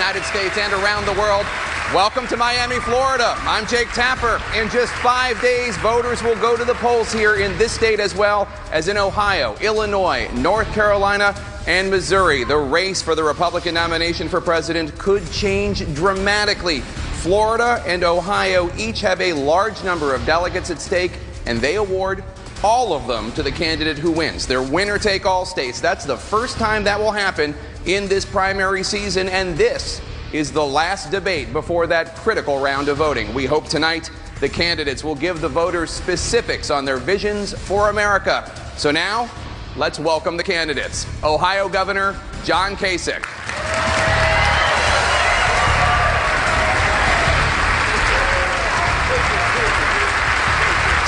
United States and around the world. Welcome to Miami, Florida. I'm Jake Tapper. In just 5 days, voters will go to the polls here in this state as well as in Ohio, Illinois, North Carolina, and Missouri. The race for the Republican nomination for president could change dramatically. Florida and Ohio each have a large number of delegates at stake, and they award all of them to the candidate who wins. They're winner-take-all states. That's the first time that will happen in this primary season, and this is the last debate before that critical round of voting. We hope tonight the candidates will give the voters specifics on their visions for America. So now, let's welcome the candidates. Ohio Governor John Kasich.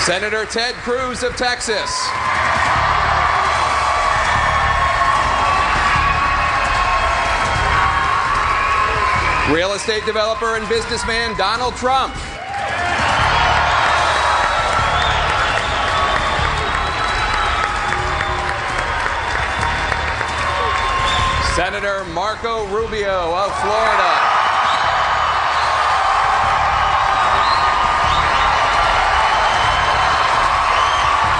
Senator Ted Cruz of Texas. Real estate developer and businessman Donald Trump. Senator Marco Rubio of Florida.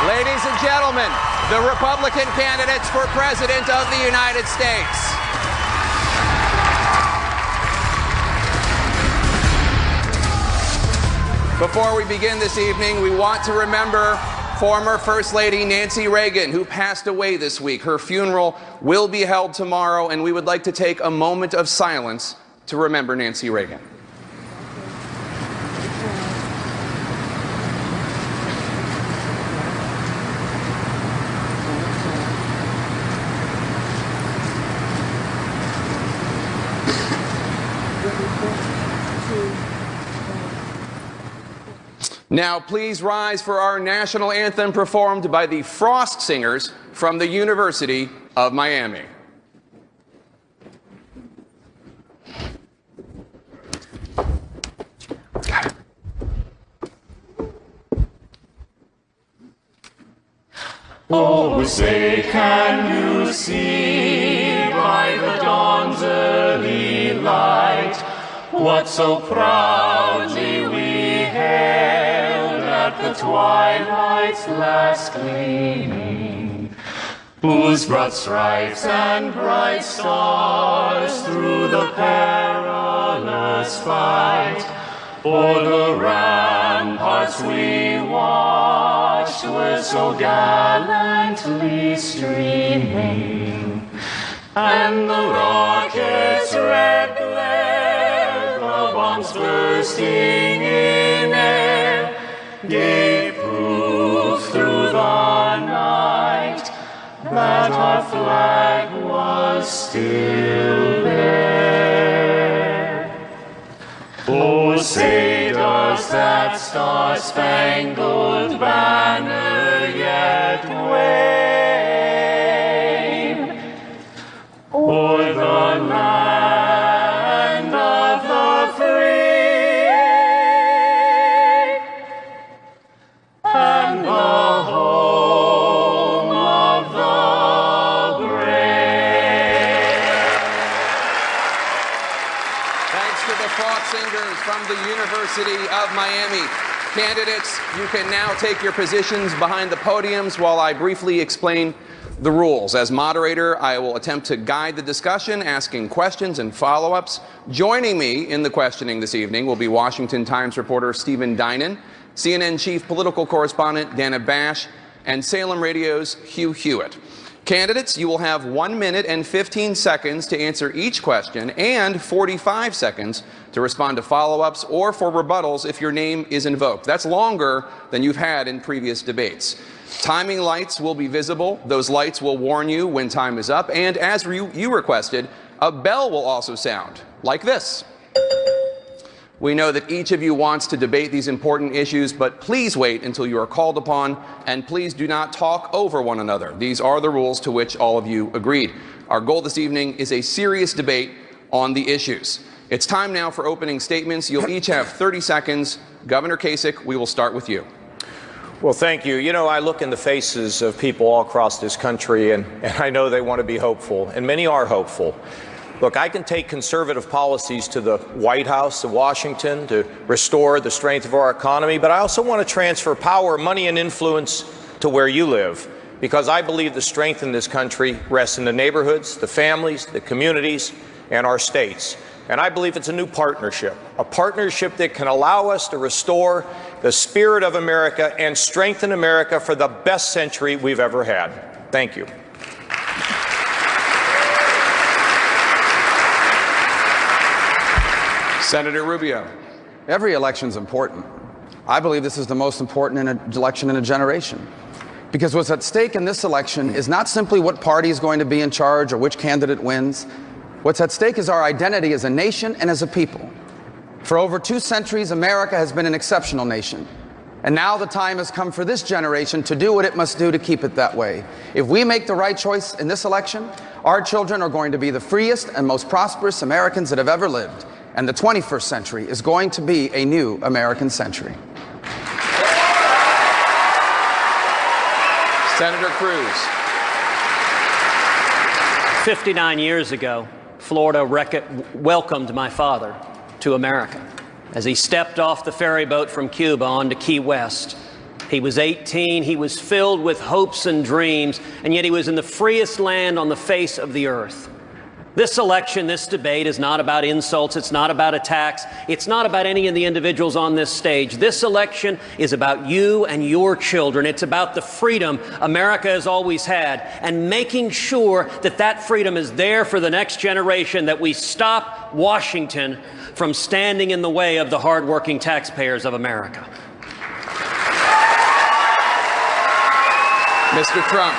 Ladies and gentlemen, the Republican candidates for President of the United States. Before we begin this evening, we want to remember former First Lady Nancy Reagan, who passed away this week. Her funeral will be held tomorrow, and we would like to take a moment of silence to remember Nancy Reagan. Now, please rise for our national anthem performed by the Frost Singers from the University of Miami. Got it. Oh, say, can you see by the dawn's early light what so proudly we hailed at the twilight's last gleaming, whose broad stripes and bright stars through the perilous fight o'er the ramparts we watched were so gallantly streaming, and the rocket's red glare, the bombs bursting in air, gave proof through the night that our flag was still there. Oh, say, does that star-spangled banner yet wave o'er the land of the free and the home of the brave? Thanks to the Frost Singers from the University of Miami. Candidates, you can now take your positions behind the podiums while I briefly explain the rules. As moderator, I will attempt to guide the discussion, asking questions and follow-ups. Joining me in the questioning this evening will be Washington Times reporter Stephen Dinan, CNN chief political correspondent Dana Bash, and Salem Radio's Hugh Hewitt. Candidates, you will have 1 minute and 15 seconds to answer each question and 45 seconds to respond to follow-ups or for rebuttals if your name is invoked. That's longer than you've had in previous debates. Timing lights will be visible. Those lights will warn you when time is up. And as you requested, a bell will also sound like this. We know that each of you wants to debate these important issues, but please wait until you are called upon, and please do not talk over one another. These are the rules to which all of you agreed. Our goal this evening is a serious debate on the issues. It's time now for opening statements. You'll each have 30 seconds. Governor Kasich, we will start with you. Well, thank you. You know, I look in the faces of people all across this country, and I know they want to be hopeful, and many are hopeful. Look, I can take conservative policies to the White House, to Washington, to restore the strength of our economy, but I also want to transfer power, money, and influence to where you live, because I believe the strength in this country rests in the neighborhoods, the families, the communities, and our states. And I believe it's a new partnership, a partnership that can allow us to restore the spirit of America and strengthen America for the best century we've ever had. Thank you. Senator Rubio. Every election's important. I believe this is the most important election in a generation. Because what's at stake in this election is not simply what party is going to be in charge or which candidate wins. What's at stake is our identity as a nation and as a people. For over 2 centuries, America has been an exceptional nation. And now the time has come for this generation to do what it must do to keep it that way. If we make the right choice in this election, our children are going to be the freest and most prosperous Americans that have ever lived. And the 21st century is going to be a new American century. Senator Cruz. 59 years ago, Florida welcomed my father to America as he stepped off the ferry boat from Cuba onto Key West. He was 18, he was filled with hopes and dreams, and yet he was in the freest land on the face of the earth. This election, this debate is not about insults, it's not about attacks, it's not about any of the individuals on this stage. This election is about you and your children. It's about the freedom America has always had and making sure that that freedom is there for the next generation, that we stop Washington from standing in the way of the hardworking taxpayers of America. Mr. Trump.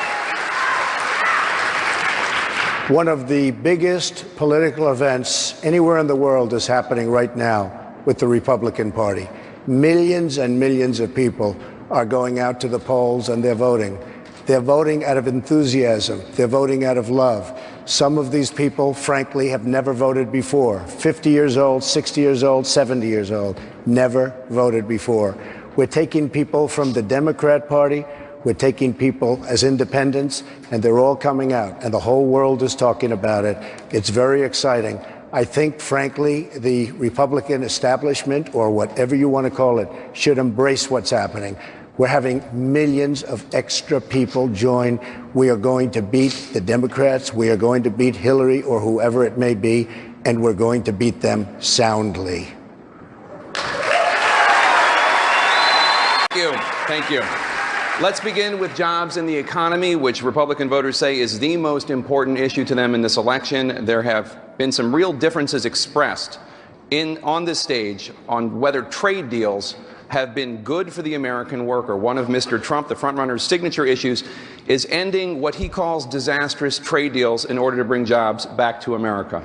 One of the biggest political events anywhere in the world is happening right now with the Republican Party. Millions and millions of people are going out to the polls and they're voting. They're voting out of enthusiasm. They're voting out of love. Some of these people, frankly, have never voted before. 50 years old, 60 years old, 70 years old, never voted before. We're taking people from the Democrat Party. We're taking people as independents, and they're all coming out, and the whole world is talking about it. It's very exciting. I think, frankly, the Republican establishment, or whatever you want to call it, should embrace what's happening. We're having millions of extra people join. We are going to beat the Democrats. We are going to beat Hillary or whoever it may be, and we're going to beat them soundly. Thank you. Thank you. Let's begin with jobs and the economy, which Republican voters say is the most important issue to them in this election. There have been some real differences expressed on this stage on whether trade deals have been good for the American worker. One of Mr. Trump, the frontrunner's signature issues, is ending what he calls disastrous trade deals in order to bring jobs back to America.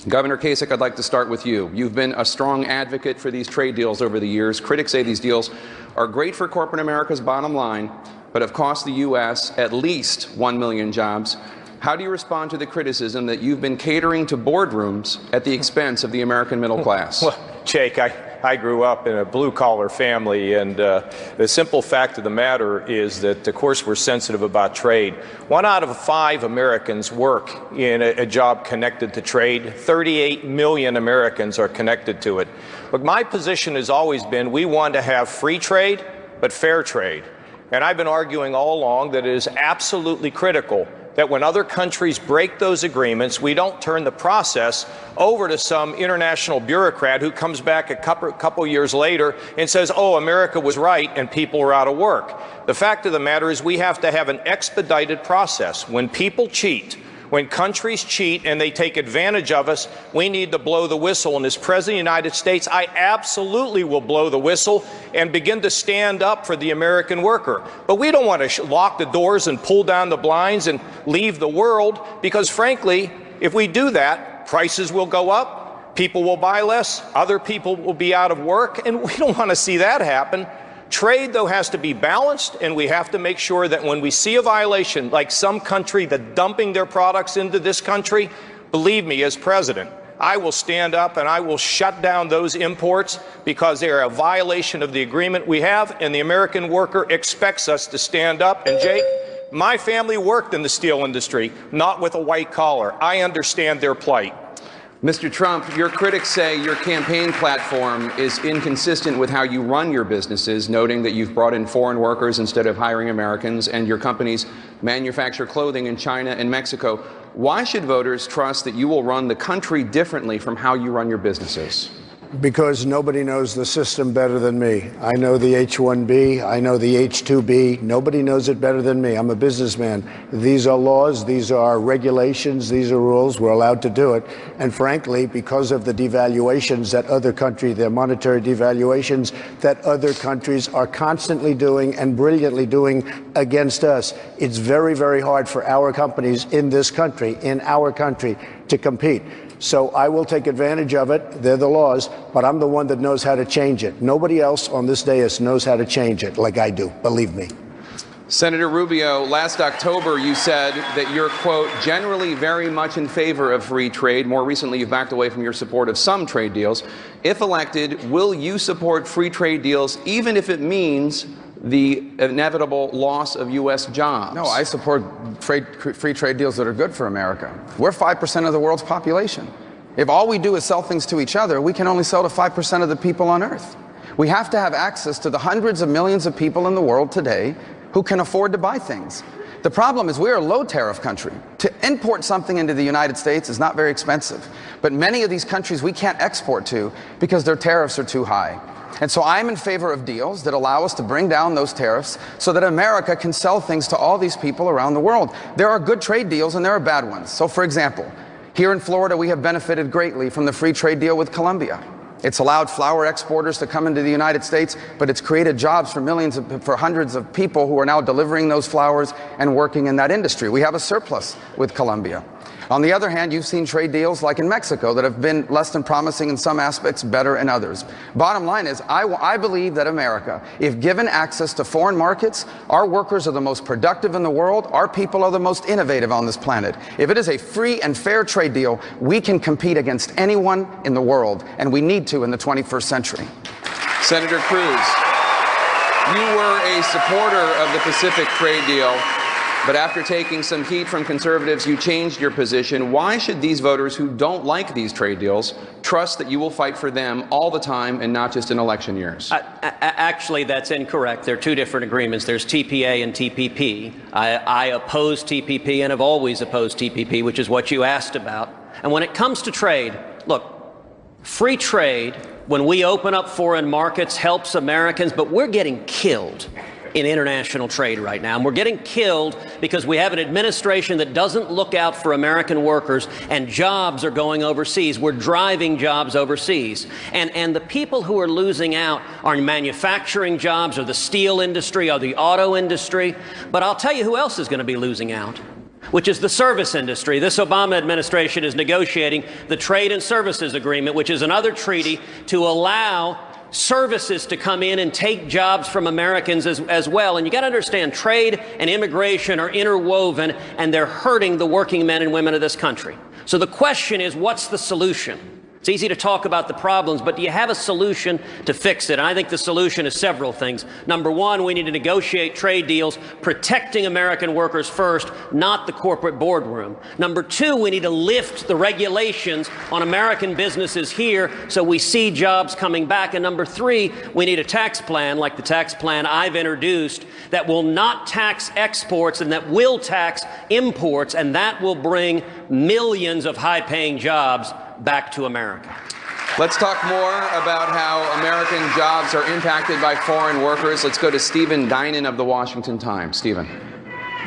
Governor Kasich, I'd like to start with you. You've been a strong advocate for these trade deals over the years. Critics say these deals are great for corporate America's bottom line, but have cost the U.S. at least 1 million jobs. How do you respond to the criticism that you've been catering to boardrooms at the expense of the American middle class? Well, Jake, I grew up in a blue-collar family, and the simple fact of the matter is that, of course, we're sensitive about trade. 1 out of 5 Americans work in a job connected to trade. 38 million Americans are connected to it. But my position has always been we want to have free trade, but fair trade. And I've been arguing all along that it is absolutely critical that when other countries break those agreements, we don't turn the process over to some international bureaucrat who comes back a couple years later and says, oh, America was right and people are out of work. The fact of the matter is we have to have an expedited process. When people cheat, when countries cheat and they take advantage of us, we need to blow the whistle. And as President of the United States, I absolutely will blow the whistle and begin to stand up for the American worker. But we don't want to lock the doors and pull down the blinds and leave the world, because frankly, if we do that, prices will go up, people will buy less, other people will be out of work, and we don't want to see that happen. Trade, though, has to be balanced, and we have to make sure that when we see a violation, like some country that dumping their products into this country, believe me, as president, I will stand up and I will shut down those imports because they are a violation of the agreement we have, and the American worker expects us to stand up. And Jake, My family worked in the steel industry, not with a white collar. I understand their plight. Mr. Trump, your critics say your campaign platform is inconsistent with how you run your businesses, noting that you've brought in foreign workers instead of hiring Americans, and your companies manufacture clothing in China and Mexico. Why should voters trust that you will run the country differently from how you run your businesses? Because nobody knows the system better than me. I know the H-1B, I know the H-2B. Nobody knows it better than me. I'm a businessman. These are laws, these are regulations, these are rules. We're allowed to do it. And frankly, because of the devaluations that other countries, their monetary devaluations that other countries are constantly doing and brilliantly doing against us, it's very, very hard for our companies in this country, to compete. So I will take advantage of it. They're the laws, but I'm the one that knows how to change it. Nobody else on this dais knows how to change it like I do, believe me. Senator Rubio, last October you said that you're, quote, generally very much in favor of free trade. More recently, you've backed away from your support of some trade deals. If elected, will you support free trade deals even if it means the inevitable loss of U.S. jobs? No, I support free trade deals that are good for America. We're 5% of the world's population. If all we do is sell things to each other, we can only sell to 5% of the people on Earth. We have to have access to the hundreds of millions of people in the world today who can afford to buy things. The problem is we're a low tariff country. To import something into the United States is not very expensive. But many of these countries we can't export to because their tariffs are too high. And so I'm in favor of deals that allow us to bring down those tariffs so that America can sell things to all these people around the world. There are good trade deals and there are bad ones. So for example, here in Florida, we have benefited greatly from the free trade deal with Colombia. It's allowed flower exporters to come into the United States, but it's created jobs for hundreds of people who are now delivering those flowers and working in that industry. We have a surplus with Colombia. On the other hand, you've seen trade deals like in Mexico that have been less than promising in some aspects, better in others. Bottom line is, I believe that America, if given access to foreign markets, our workers are the most productive in the world, our people are the most innovative on this planet. If it is a free and fair trade deal, we can compete against anyone in the world, and we need to in the 21st century. Senator Cruz, you were a supporter of the Pacific trade deal, but after taking some heat from conservatives, you changed your position. Why should these voters who don't like these trade deals trust that you will fight for them all the time and not just in election years? Actually, that's incorrect. There are two different agreements. There's TPA and TPP. I oppose TPP and have always opposed TPP, which is what you asked about. And when it comes to trade, look, free trade, when we open up foreign markets, helps Americans, but we're getting killed in international trade right now. And we're getting killed because we have an administration that doesn't look out for American workers, and jobs are going overseas. We're driving jobs overseas. And the people who are losing out are manufacturing jobs, or the steel industry, or the auto industry. But I'll tell you who else is going to be losing out, which is the service industry. This Obama administration is negotiating the Trade and Services Agreement, which is another treaty to allow services to come in and take jobs from Americans as well. And you got to understand, trade and immigration are interwoven, and they're hurting the working men and women of this country. So the question is, what's the solution? It's easy to talk about the problems, but do you have a solution to fix it? And I think the solution is several things. Number one, we need to negotiate trade deals protecting American workers first, not the corporate boardroom. Number two, we need to lift the regulations on American businesses here so we see jobs coming back. And number three, we need a tax plan like the tax plan I've introduced that will not tax exports and that will tax imports, and that will bring millions of high-paying jobs back to America. Let's talk more about how American jobs are impacted by foreign workers. Let's go to Stephen Dinan of the Washington Times. Stephen.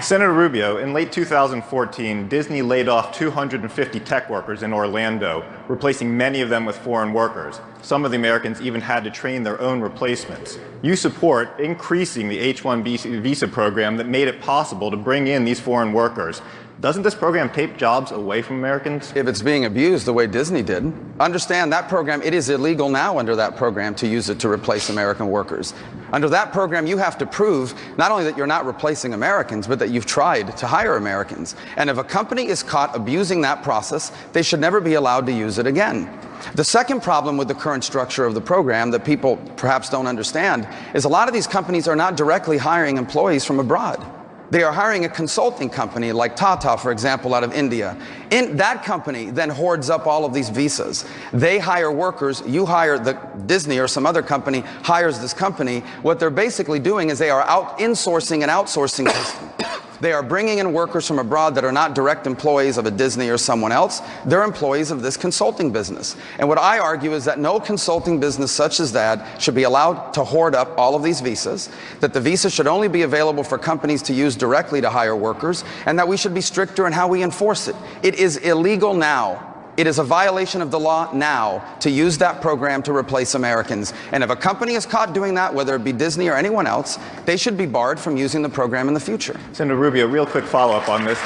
Senator Rubio, in late 2014, Disney laid off 250 tech workers in Orlando, replacing many of them with foreign workers. Some of the Americans even had to train their own replacements. You support increasing the H-1B visa program that made it possible to bring in these foreign workers. Doesn't this program take jobs away from Americans? If it's being abused the way Disney did, understand that program, it is illegal now under that program to use it to replace American workers. Under that program, you have to prove not only that you're not replacing Americans, but that you've tried to hire Americans. And if a company is caught abusing that process, they should never be allowed to use it again. The second problem with the current structure of the program that people perhaps don't understand is a lot of these companies are not directly hiring employees from abroad. They are hiring a consulting company like Tata, for example, out of India. That company then hoards up all of these visas. They hire workers. You hire Disney or some other company hires this company. What they're basically doing is they are insourcing an outsourcing system. They are bringing in workers from abroad that are not direct employees of a Disney or someone else. They're employees of this consulting business. And what I argue is that no consulting business such as that should be allowed to hoard up all of these visas, that the visa should only be available for companies to use directly to hire workers, and that we should be stricter in how we enforce it. It is illegal now. It is a violation of the law now to use that program to replace Americans. And if a company is caught doing that, whether it be Disney or anyone else, they should be barred from using the program in the future. Senator Rubio, real quick follow-up on this.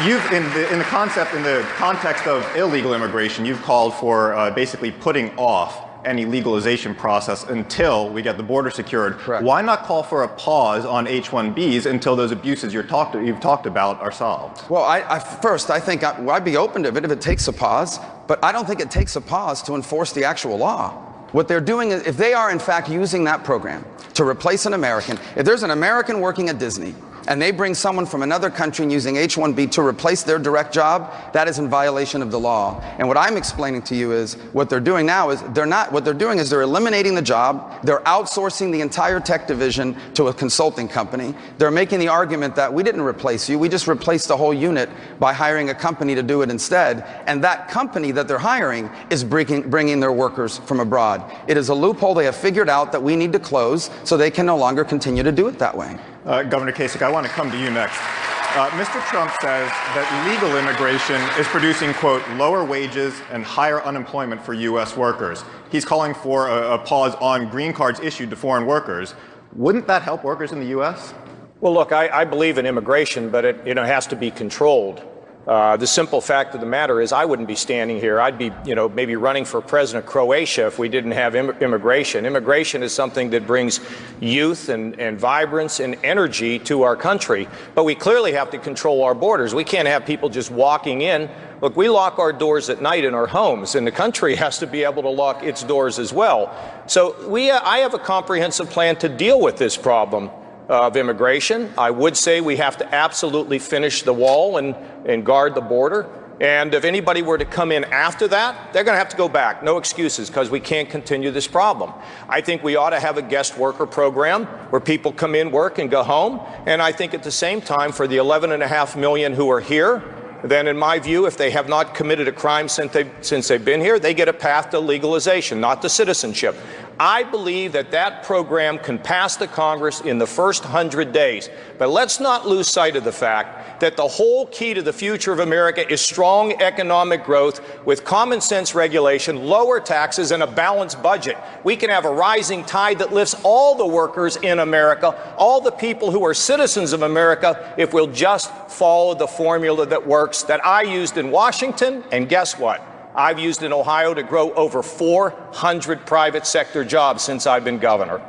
You've, in the context of illegal immigration, you've called for basically putting off any legalization process until we get the border secured. Correct. Why not call for a pause on H-1Bs until those abuses you've talked about are solved? Well, first, I think I'd be open to it if it takes a pause, but I don't think it takes a pause to enforce the actual law. What they're doing is, if they are in fact using that program to replace an American, if there's an American working at Disney, and they bring someone from another country and using H-1B to replace their direct job, that is in violation of the law. And what I'm explaining to you is what they're doing now is they're eliminating the job. They're outsourcing the entire tech division to a consulting company. They're making the argument that we didn't replace you. We just replaced the whole unit by hiring a company to do it instead. And that company that they're hiring is bringing their workers from abroad. It is a loophole they have figured out that we need to close so they can no longer continue to do it that way. Governor Kasich, I want to come to you next. Mr. Trump says that legal immigration is producing, quote, lower wages and higher unemployment for U.S. workers. He's calling for a pause on green cards issued to foreign workers. Wouldn't that help workers in the U.S.? Well, look, I believe in immigration, but it has to be controlled. The simple fact of the matter is I wouldn't be standing here. I'd be, maybe running for president of Croatia if we didn't have immigration. Immigration is something that brings youth and vibrance and energy to our country. But we clearly have to control our borders. We can't have people just walking in. Look, we lock our doors at night in our homes, and the country has to be able to lock its doors as well. So I have a comprehensive plan to deal with this problem of immigration. I would say we have to absolutely finish the wall and guard the border. And if anybody were to come in after that, they're going to have to go back. No excuses, because we can't continue this problem. I think we ought to have a guest worker program where people come in, work, and go home. And I think at the same time, for the 11.5 million who are here, then in my view, if they have not committed a crime since they've been here, they get a path to legalization, not to citizenship. I believe that program can pass the Congress in the first 100 days. But let's not lose sight of the fact that the whole key to the future of America is strong economic growth with common sense regulation, lower taxes, and a balanced budget. We can have a rising tide that lifts all the workers in America, all the people who are citizens of America, if we'll just follow the formula that works that I used in Washington, and guess what? I've used in Ohio to grow over 400 private sector jobs since I've been governor.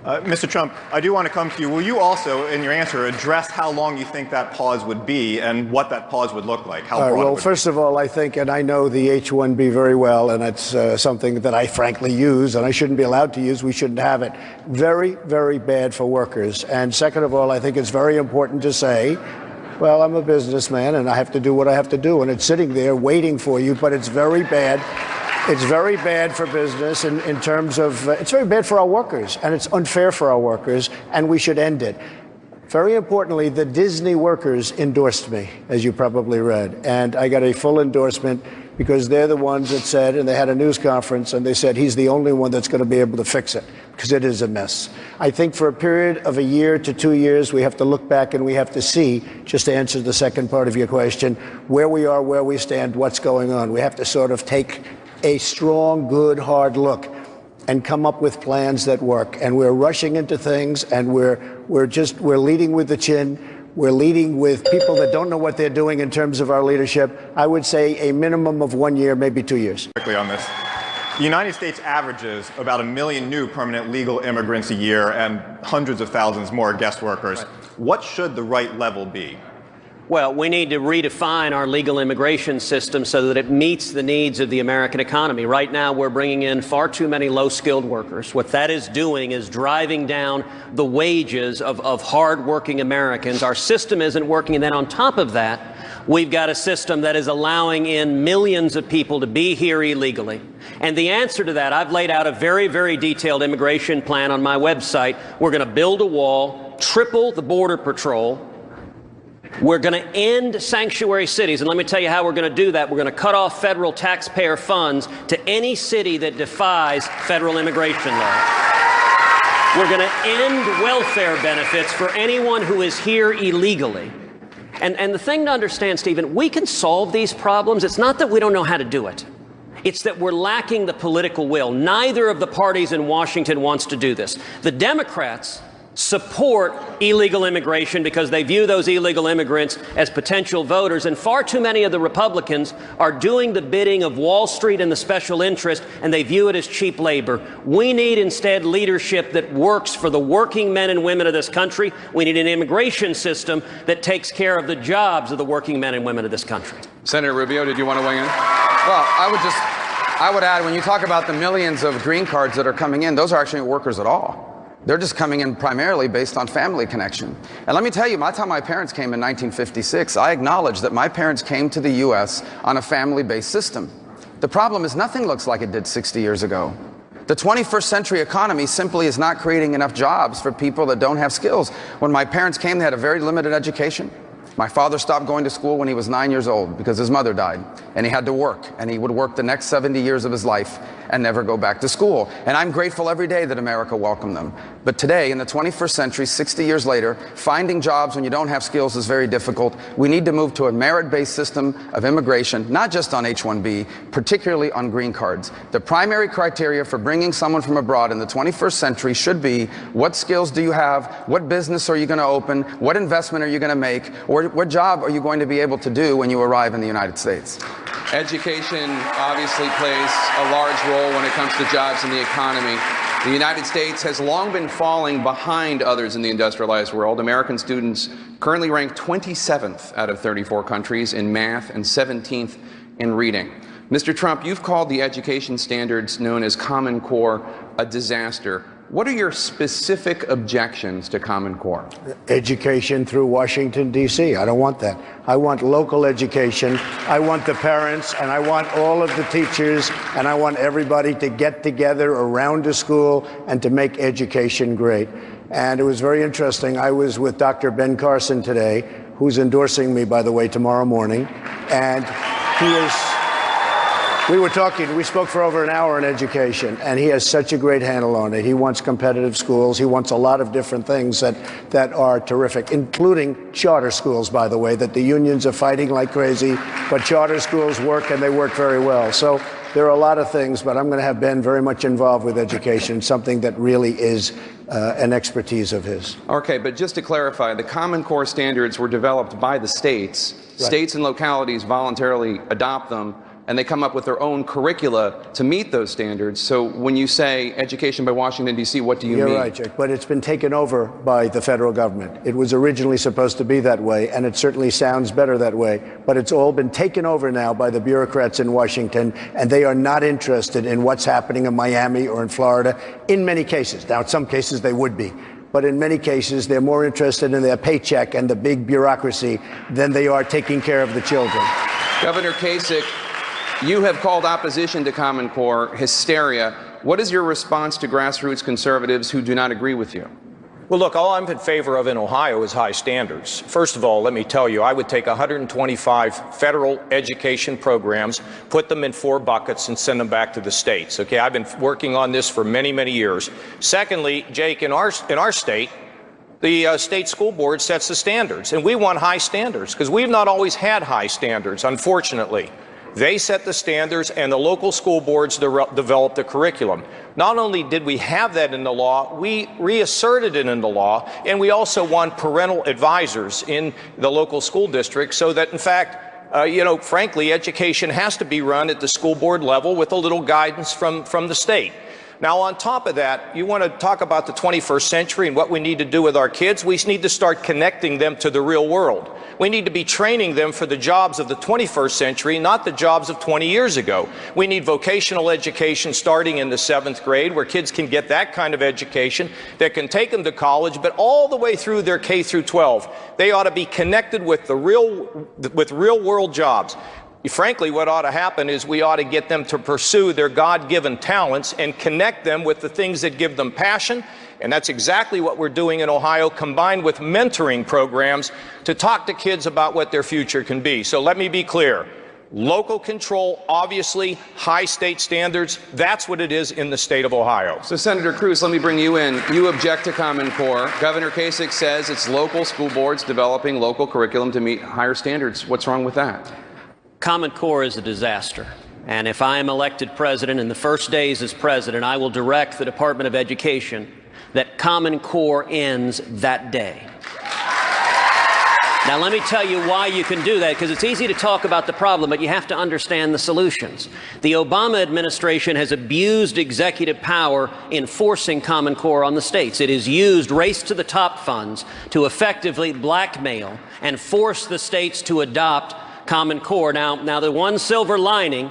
Mr. Trump, I do want to come to you. Will you also, in your answer, address how long you think that pause would be and what that pause would look like? How broad well, first of all, I think, and I know the H-1B very well, and it's something that I frankly use, and I shouldn't be allowed to use. We shouldn't have it. Very, very bad for workers. And second of all, I think it's very important to say, well, I'm a businessman and I have to do what I have to do, and it's sitting there waiting for you, but it's very bad. It's very bad for business in terms of, it's very bad for our workers, and it's unfair for our workers, and we should end it. Very importantly, the Disney workers endorsed me, as you probably read, and I got a full endorsement because they're the ones that said, and they had a news conference, and they said he's the only one that's going to be able to fix it, because it is a mess. I think for a period of a year to 2 years, we have to look back and we have to see, just to answer the second part of your question, where we are, where we stand, what's going on. We have to sort of take a strong, good, hard look and come up with plans that work. And we're rushing into things, and we're leading with the chin. We're leading with people that don't know what they're doing in terms of our leadership. I would say a minimum of 1 year, maybe 2 years. Quickly on this. The United States averages about 1 million new permanent legal immigrants a year and hundreds of thousands more guest workers. Right. What should the right level be? Well, we need to redefine our legal immigration system so that it meets the needs of the American economy. Right now, we're bringing in far too many low-skilled workers. What that is doing is driving down the wages of hard-working Americans. Our system isn't working, and then on top of that, we've got a system that is allowing in millions of people to be here illegally. And the answer to that, I've laid out a very, very detailed immigration plan on my website. We're going to build a wall, triple the Border Patrol. We're going to end sanctuary cities, and let me tell you how we're going to do that. We're going to cut off federal taxpayer funds to any city that defies federal immigration law. We're going to end welfare benefits for anyone who is here illegally. And the thing to understand, Stephen, we can solve these problems. It's not that we don't know how to do it. It's that we're lacking the political will. Neither of the parties in Washington wants to do this. The Democrats support illegal immigration because they view those illegal immigrants as potential voters, and far too many of the Republicans are doing the bidding of Wall Street and the special interest, and they view it as cheap labor. We need instead leadership that works for the working men and women of this country. We need an immigration system that takes care of the jobs of the working men and women of this country. Senator Rubio, did you want to weigh in? Well, I would add, when you talk about the millions of green cards that are coming in, those are actually workers at all. They're just coming in primarily based on family connection. And let me tell you, by the time my parents came in 1956, I acknowledge that my parents came to the U.S. on a family-based system. The problem is nothing looks like it did 60 years ago. The 21st century economy simply is not creating enough jobs for people that don't have skills. When my parents came, they had a very limited education. My father stopped going to school when he was 9 years old because his mother died, and he had to work, and he would work the next 70 years of his life and never go back to school. And I'm grateful every day that America welcomed them. But today, in the 21st century, 60 years later, finding jobs when you don't have skills is very difficult. We need to move to a merit-based system of immigration, not just on H-1B, particularly on green cards. The primary criteria for bringing someone from abroad in the 21st century should be: what skills do you have? What business are you going to open? What investment are you going to make? Or what job are you going to be able to do when you arrive in the United States? Education obviously plays a large role when it comes to jobs in the economy. The United States has long been falling behind others in the industrialized world. American students currently rank 27th out of 34 countries in math and 17th in reading. Mr. Trump, you've called the education standards known as Common Core a disaster. What are your specific objections to Common Core? Education through Washington, D.C. I don't want that. I want local education. I want the parents, and I want all of the teachers, and I want everybody to get together around a school and to make education great. And it was very interesting. I was with Dr. Ben Carson today, who's endorsing me, by the way, tomorrow morning. And he is... We spoke for over an hour on education, and he has such a great handle on it. He wants competitive schools. He wants a lot of different things that are terrific, including charter schools, by the way, that the unions are fighting like crazy, but charter schools work, and they work very well. So there are a lot of things, but I'm going to have Ben very much involved with education, something that really is an expertise of his. Okay, but just to clarify, the Common Core standards were developed by the states. Right. States and localities voluntarily adopt them, and they come up with their own curricula to meet those standards. So when you say education by Washington, D.C., what do you mean? You're right, Jack, but it's been taken over by the federal government. It was originally supposed to be that way, and it certainly sounds better that way, but it's all been taken over now by the bureaucrats in Washington, and they are not interested in what's happening in Miami or in Florida, in many cases. Now, in some cases, they would be. But in many cases, they're more interested in their paycheck and the big bureaucracy than they are taking care of the children. Governor Kasich, you have called opposition to Common Core hysteria. What is your response to grassroots conservatives who do not agree with you? Well, look, all I'm in favor of in Ohio is high standards. First of all, let me tell you, I would take 125 federal education programs, put them in 4 buckets, and send them back to the states. Okay, I've been working on this for many, many years. Secondly, Jake, in our state, the state school board sets the standards, and we want high standards because we've not always had high standards, unfortunately. They set the standards, and the local school boards developed the curriculum. Not only did we have that in the law, we reasserted it in the law, and we also want parental advisors in the local school district so that, in fact, frankly, education has to be run at the school board level with a little guidance from the state. Now, on top of that, you want to talk about the 21st century and what we need to do with our kids. We need to start connecting them to the real world. We need to be training them for the jobs of the 21st century, not the jobs of 20 years ago. We need vocational education starting in the 7th grade, where kids can get that kind of education that can take them to college, but all the way through their K through 12. They ought to be connected with real world jobs. Frankly, what ought to happen is we ought to get them to pursue their God-given talents and connect them with the things that give them passion. And that's exactly what we're doing in Ohio, combined with mentoring programs to talk to kids about what their future can be. So let me be clear. Local control, obviously, high state standards, that's what it is in the state of Ohio. So, Senator Cruz, let me bring you in. You object to Common Core. Governor Kasich says it's local school boards developing local curriculum to meet higher standards. What's wrong with that? Common Core is a disaster. And if I am elected president, in the first days as president, I will direct the Department of Education that Common Core ends that day. Now, let me tell you why you can do that, because it's easy to talk about the problem, but you have to understand the solutions. The Obama administration has abused executive power in forcing Common Core on the states. It has used race to the top funds to effectively blackmail and force the states to adopt Common Core. Now, the one silver lining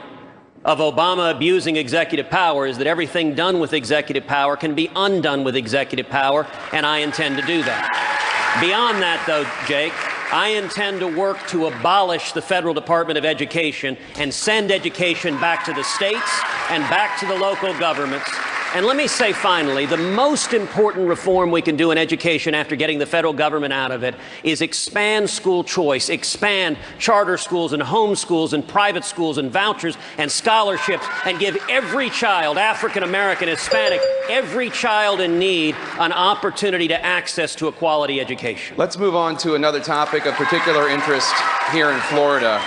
of Obama abusing executive power is that everything done with executive power can be undone with executive power, and I intend to do that. Beyond that, though, Jake, I intend to work to abolish the Federal Department of Education and send education back to the states and back to the local governments. And let me say finally, the most important reform we can do in education after getting the federal government out of it is expand school choice, expand charter schools and home schools and private schools and vouchers and scholarships, and give every child, African American, Hispanic, every child in need an opportunity to access to a quality education. Let's move on to another topic of particular interest here in Florida.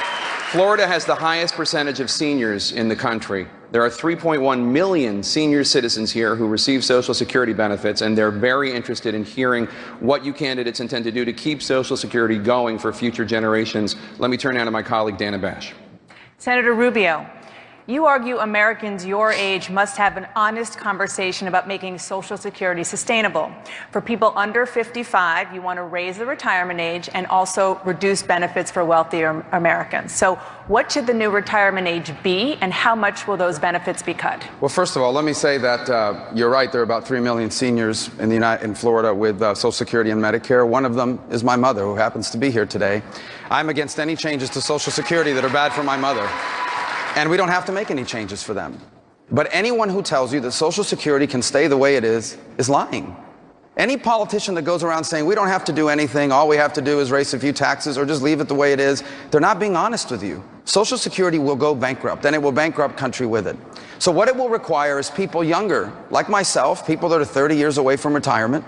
Florida has the highest percentage of seniors in the country. There are 3.1 million senior citizens here who receive Social Security benefits, and they're very interested in hearing what you candidates intend to do to keep Social Security going for future generations. Let me turn now to my colleague, Dana Bash. Senator Rubio, you argue Americans your age must have an honest conversation about making Social Security sustainable. For people under 55, you want to raise the retirement age and also reduce benefits for wealthier Americans. So what should the new retirement age be, and how much will those benefits be cut? Well, first of all, let me say that you're right. There are about 3 million seniors in Florida with Social Security and Medicare. One of them is my mother, who happens to be here today. I'm against any changes to Social Security that are bad for my mother. And we don't have to make any changes for them. But anyone who tells you that Social Security can stay the way it is lying. Any politician that goes around saying we don't have to do anything, all we have to do is raise a few taxes or just leave it the way it is, they're not being honest with you. Social Security will go bankrupt, and it will bankrupt country with it. So what it will require is people younger, like myself, people that are 30 years away from retirement,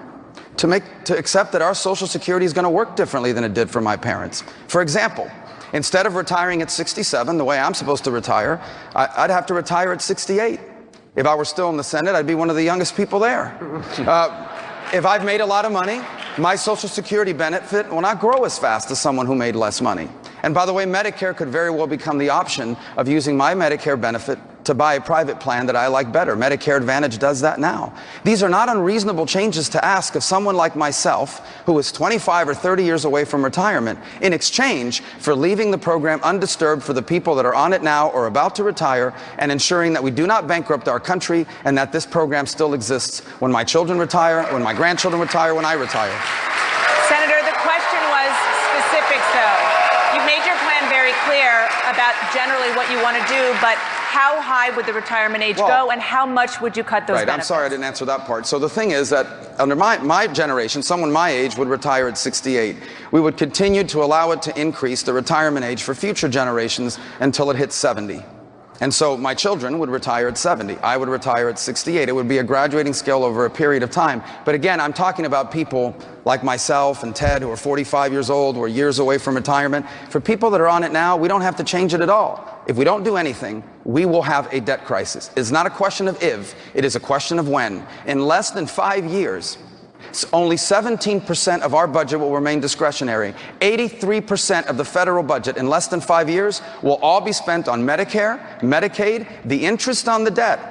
to accept that our Social Security is going to work differently than it did for my parents. For example, instead of retiring at 67, the way I'm supposed to retire, I'd have to retire at 68. If I were still in the Senate, I'd be one of the youngest people there. If I've made a lot of money, my Social Security benefit will not grow as fast as someone who made less money. And by the way, Medicare could very well become the option of using my Medicare benefit to buy a private plan that I like better. Medicare Advantage does that now. These are not unreasonable changes to ask of someone like myself, who is 25 or 30 years away from retirement, in exchange for leaving the program undisturbed for the people that are on it now or about to retire, and ensuring that we do not bankrupt our country and that this program still exists when my children retire, when my grandchildren retire, when I retire. Senator, the question was specifics, though. You've made your plan very clear about generally what you want to do, but how high would the retirement age go, and how much would you cut those benefits? I'm sorry I didn't answer that part. So the thing is that under my generation, someone my age would retire at 68. We would continue to allow it to increase the retirement age for future generations until it hits 70. And so my children would retire at 70. I would retire at 68. It would be a graduating scale over a period of time. But again, I'm talking about people like myself and Ted, who are 45 years old, who are years away from retirement. For people that are on it now, we don't have to change it at all. If we don't do anything, we will have a debt crisis. It's not a question of if, it is a question of when. In less than 5 years, only 17% of our budget will remain discretionary. 83% of the federal budget in less than 5 years will all be spent on Medicare, Medicaid, the interest on the debt.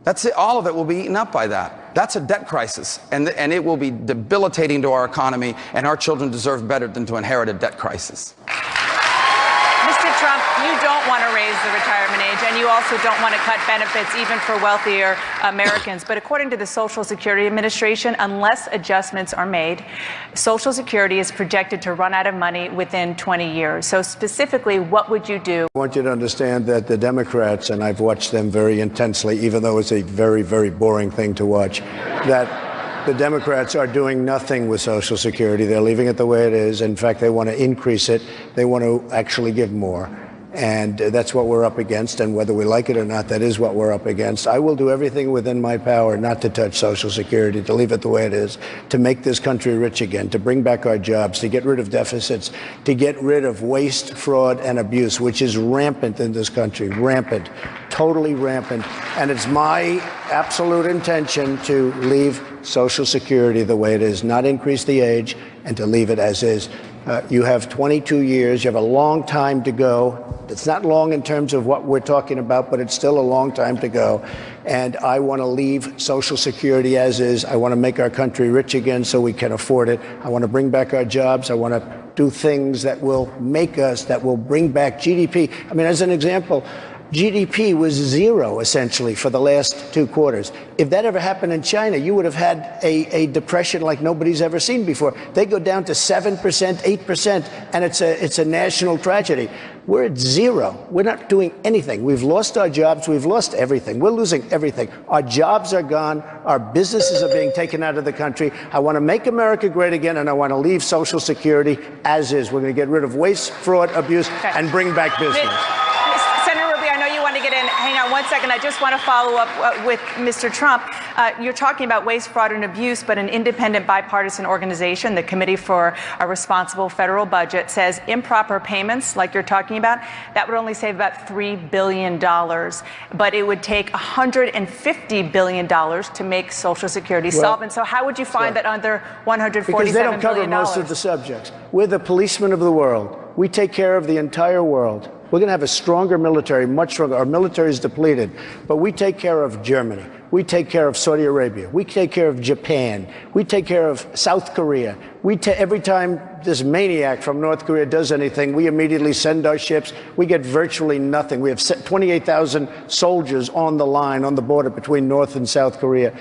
That's it. All of it will be eaten up by that. That's a debt crisis, and it will be debilitating to our economy, and our children deserve better than to inherit a debt crisis. Mr. Trump, you don't want to raise the retirement age, and you also don't want to cut benefits even for wealthier Americans. But according to the Social Security Administration, unless adjustments are made, Social Security is projected to run out of money within 20 years. So specifically, what would you do? I want you to understand that the Democrats, and I've watched them very intensely, even though it's a very, very boring thing to watch, that the Democrats are doing nothing with Social Security. They're leaving it the way it is. In fact, they want to increase it. They want to actually give more. And that's what we're up against. And whether we like it or not, that is what we're up against. I will do everything within my power not to touch Social Security, to leave it the way it is, to make this country rich again, to bring back our jobs, to get rid of deficits, to get rid of waste, fraud, and abuse, which is rampant in this country. Rampant. Totally rampant. And it's my absolute intention to leave Social Security the way it is, not increase the age, and to leave it as is. You have 22 years. You have a long time to go. It's not long in terms of what we're talking about, but it's still a long time to go. And I want to leave Social Security as is. I want to make our country rich again so we can afford it. I want to bring back our jobs. I want to do things that will make us, that will bring back GDP. I mean, as an example, GDP was zero, essentially, for the last 2 quarters. If that ever happened in China, you would have had a depression like nobody's ever seen before. They go down to 7%, 8%, and it's a national tragedy. We're at zero. We're not doing anything. We've lost our jobs. We've lost everything. We're losing everything. Our jobs are gone. Our businesses are being taken out of the country. I want to make America great again, and I want to leave Social Security as is. We're going to get rid of waste, fraud, abuse, and bring back business. To get in, hang on 1 second. I just want to follow up with Mr. Trump. You're talking about waste, fraud, and abuse, but an independent bipartisan organization, the Committee for a Responsible Federal Budget, says improper payments, like you're talking about, that would only save about $3 billion. But it would take $150 billion to make Social Security solvent. So how would you find that under $147 billion? Because they don't cover most of the subjects. We're the policemen of the world. We take care of the entire world. We're going to have a stronger military, much stronger. Our military is depleted, but we take care of Germany. We take care of Saudi Arabia. We take care of Japan. We take care of South Korea. Every time this maniac from North Korea does anything, we immediately send our ships. We get virtually nothing. We have 28,000 soldiers on the line, on the border between North and South Korea.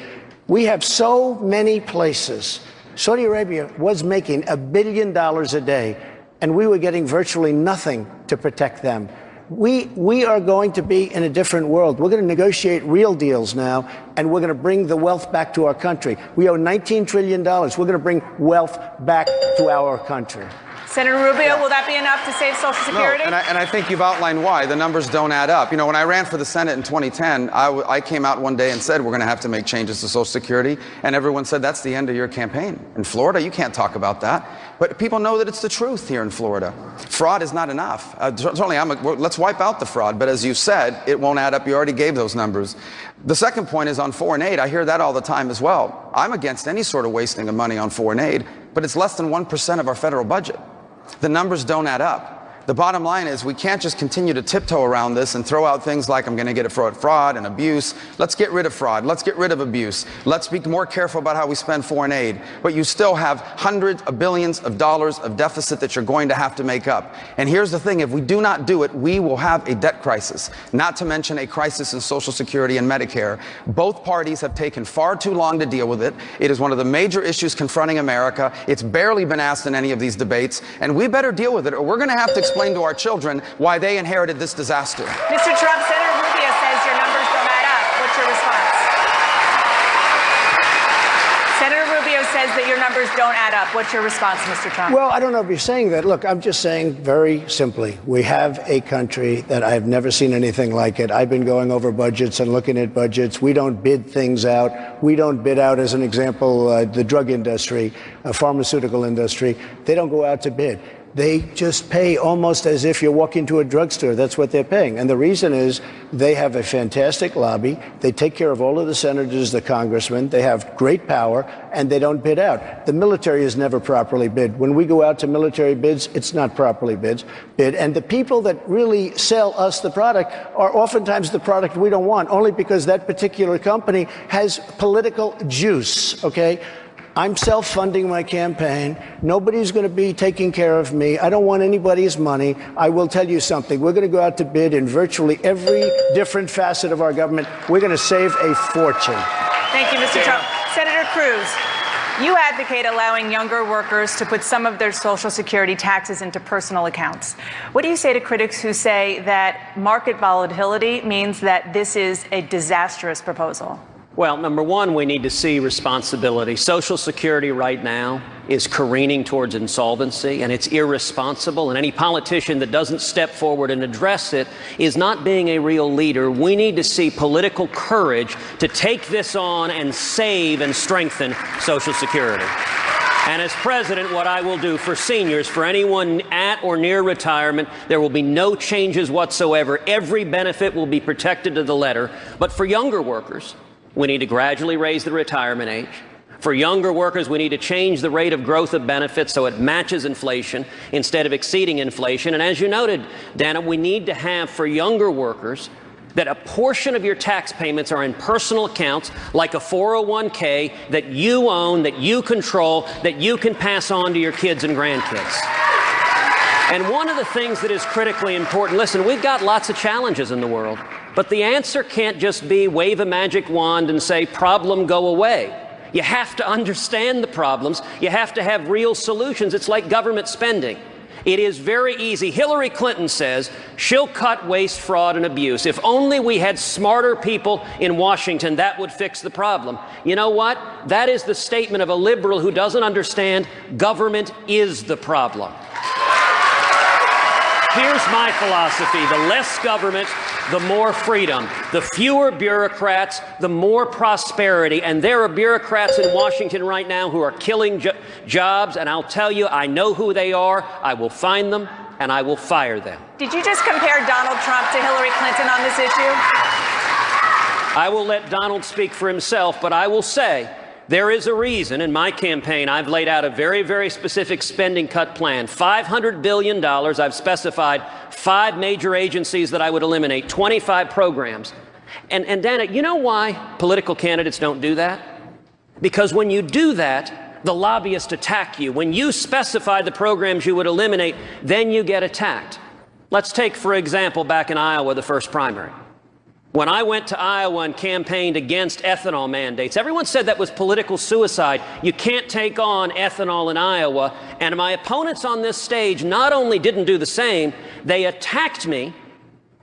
We have so many places. Saudi Arabia was making $1 billion a day, and we were getting virtually nothing to protect them. We are going to be in a different world. We're going to negotiate real deals now, and we're going to bring the wealth back to our country. We owe $19 trillion. We're going to bring wealth back to our country. Senator Rubio, will that be enough to save Social Security? No, and I think you've outlined why. The numbers don't add up. You know, when I ran for the Senate in 2010, I came out one day and said we're going to have to make changes to Social Security, and everyone said that's the end of your campaign. In Florida, you can't talk about that. But people know that it's the truth here in Florida. Fraud is not enough. Certainly, let's wipe out the fraud, but as you said, it won't add up. You already gave those numbers. The second point is on foreign aid. I hear that all the time as well. I'm against any sort of wasting of money on foreign aid, but it's less than 1% of our federal budget. The numbers don't add up. The bottom line is we can't just continue to tiptoe around this and throw out things like I'm going to get it for fraud and abuse. Let's get rid of fraud. Let's get rid of abuse. Let's be more careful about how we spend foreign aid. But you still have hundreds of billions of dollars of deficit that you're going to have to make up. And here's the thing. If we do not do it, we will have a debt crisis, not to mention a crisis in Social Security and Medicare. Both parties have taken far too long to deal with it. It is one of the major issues confronting America. It's barely been asked in any of these debates. And we better deal with it, or we're going to have to explain to our children why they inherited this disaster. Mr. Trump, Senator Rubio says your numbers don't add up. What's your response? Senator Rubio says that your numbers don't add up. What's your response, Mr. Trump? Well, I don't know if you're saying that. Look, I'm just saying very simply, we have a country that I've never seen anything like it. I've been going over budgets and looking at budgets. We don't bid things out. We don't bid out, as an example, the drug industry, pharmaceutical industry. They don't go out to bid. They just pay almost as if you're walking to a drugstore. That's what they're paying. And the reason is they have a fantastic lobby. They take care of all of the senators, the congressmen. They have great power, and they don't bid out. The military is never properly bid. When we go out to military bids, it's not properly bid. And the people that really sell us the product are oftentimes the product we don't want, only because that particular company has political juice, okay? I'm self-funding my campaign. Nobody's going to be taking care of me. I don't want anybody's money. I will tell you something. We're going to go out to bid in virtually every different facet of our government. We're going to save a fortune. Thank you, Mr. Trump. Senator Cruz, you advocate allowing younger workers to put some of their Social Security taxes into personal accounts. What do you say to critics who say that market volatility means that this is a disastrous proposal? Well, number one, we need to see responsibility. Social Security right now is careening towards insolvency, and it's irresponsible. And any politician that doesn't step forward and address it is not being a real leader. We need to see political courage to take this on and save and strengthen Social Security. And as president, what I will do for seniors, for anyone at or near retirement, there will be no changes whatsoever. Every benefit will be protected to the letter. But for younger workers, we need to gradually raise the retirement age. For younger workers, we need to change the rate of growth of benefits so it matches inflation instead of exceeding inflation. And as you noted, Dana, we need to have for younger workers that a portion of your tax payments are in personal accounts, like a 401k that you own, that you control, that you can pass on to your kids and grandkids. And one of the things that is critically important, listen, we've got lots of challenges in the world, but the answer can't just be wave a magic wand and say, problem, go away. You have to understand the problems. You have to have real solutions. It's like government spending. It is very easy. Hillary Clinton says she'll cut waste, fraud, and abuse. If only we had smarter people in Washington, that would fix the problem. You know what? That is the statement of a liberal who doesn't understand government is the problem. Here's my philosophy. The less government, the more freedom. The fewer bureaucrats, the more prosperity. And there are bureaucrats in Washington right now who are killing jobs. And I'll tell you, I know who they are. I will find them and I will fire them. Did you just compare Donald Trump to Hillary Clinton on this issue? I will let Donald speak for himself, but I will say, there is a reason in my campaign I've laid out a very, very specific spending cut plan. $500 billion. I've specified 5 major agencies that I would eliminate, 25 programs. And Dana, you know why political candidates don't do that? Because when you do that, the lobbyists attack you. When you specify the programs you would eliminate, then you get attacked. Let's take, for example, back in Iowa, the first primary. When I went to Iowa and campaigned against ethanol mandates, everyone said that was political suicide. You can't take on ethanol in Iowa. And my opponents on this stage not only didn't do the same, they attacked me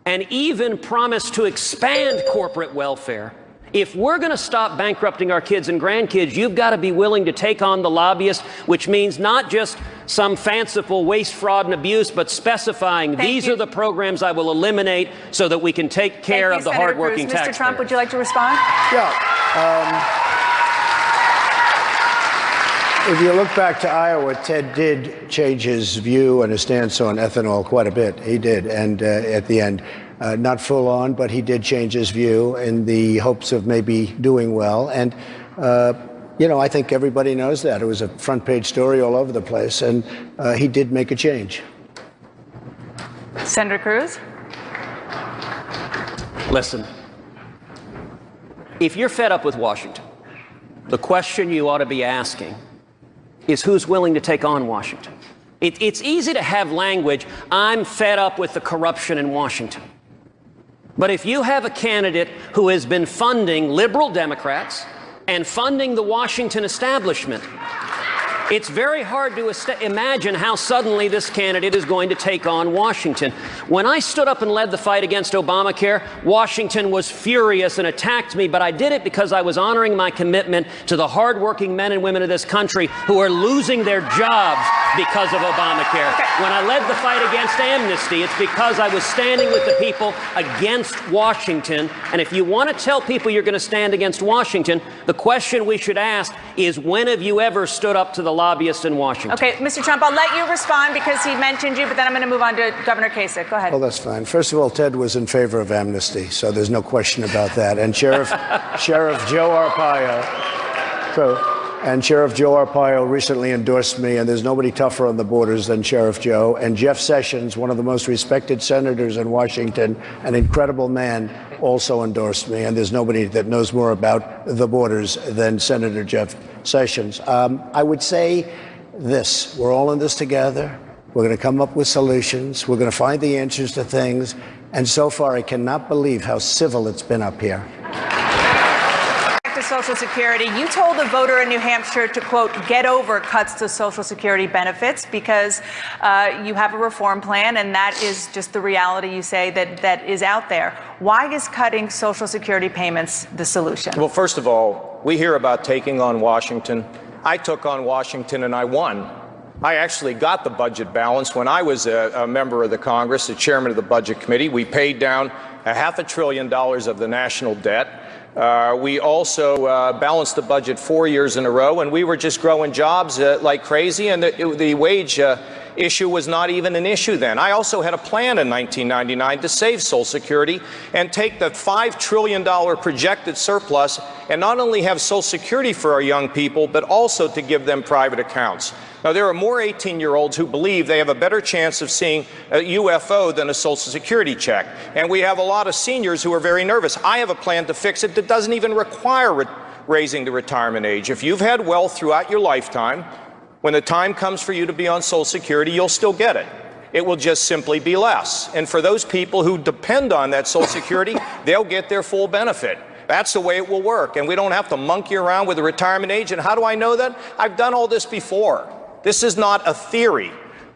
and even promised to expand corporate welfare. If we're going to stop bankrupting our kids and grandkids, you've got to be willing to take on the lobbyists, which means not just some fanciful waste, fraud, and abuse, but specifying these are the programs I will eliminate so that we can take care of the hardworking taxpayers. Mr. Trump, would you like to respond? Yeah. If you look back to Iowa, Ted did change his view and his stance on ethanol quite a bit. He did. And at the end, not full on, but he did change his view in the hopes of maybe doing well. And, you know, I think everybody knows that. It was a front page story all over the place. And he did make a change. Senator Cruz? Listen, if you're fed up with Washington, the question you ought to be asking is who's willing to take on Washington. It's easy to have language, I'm fed up with the corruption in Washington. But if you have a candidate who has been funding liberal Democrats and funding the Washington establishment, it's very hard to imagine how suddenly this candidate is going to take on Washington. When I stood up and led the fight against Obamacare, Washington was furious and attacked me, but I did it because I was honoring my commitment to the hardworking men and women of this country who are losing their jobs because of Obamacare. When I led the fight against amnesty, it's because I was standing with the people against Washington. And if you want to tell people you're going to stand against Washington, the question we should ask is, when have you ever stood up to the lobbyists in Washington. Okay, Mr. Trump, I'll let you respond because he mentioned you, but then I'm going to move on to Governor Kasich. Go ahead. Well, that's fine. First of all, Ted was in favor of amnesty, so there's no question about that. And Sheriff Joe Arpaio recently endorsed me, and there's nobody tougher on the borders than Sheriff Joe. And Jeff Sessions, one of the most respected senators in Washington, an incredible man, also endorsed me. And there's nobody that knows more about the borders than Senator Jeff Sessions. I would say this: we're all in this together. We're going to come up with solutions. We're going to find the answers to things. And so far, I cannot believe how civil it's been up here. Back to Social Security. You told a voter in New Hampshire to, quote, get over cuts to Social Security benefits because you have a reform plan, and that is just the reality, you say, that is out there. Why is cutting Social Security payments the solution? Well, first of all, we hear about taking on Washington. I took on Washington and I won. I actually got the budget balanced when I was a member of the Congress, the chairman of the Budget Committee. We paid down $500 billion of the national debt. We also balanced the budget 4 years in a row, and we were just growing jobs like crazy, and the wage issue was not even an issue then. I also had a plan in 1999 to save Social Security and take the $5 trillion projected surplus and not only have Social Security for our young people, but also to give them private accounts. Now, there are more 18-year-olds who believe they have a better chance of seeing a UFO than a Social Security check. And we have a lot of seniors who are very nervous. I have a plan to fix it that doesn't even require raising the retirement age. If you've had wealth throughout your lifetime, when the time comes for you to be on Social Security, you'll still get it. It will just simply be less. And for those people who depend on that Social Security, they'll get their full benefit. That's the way it will work. And we don't have to monkey around with the retirement age. And how do I know that? I've done all this before. This is not a theory.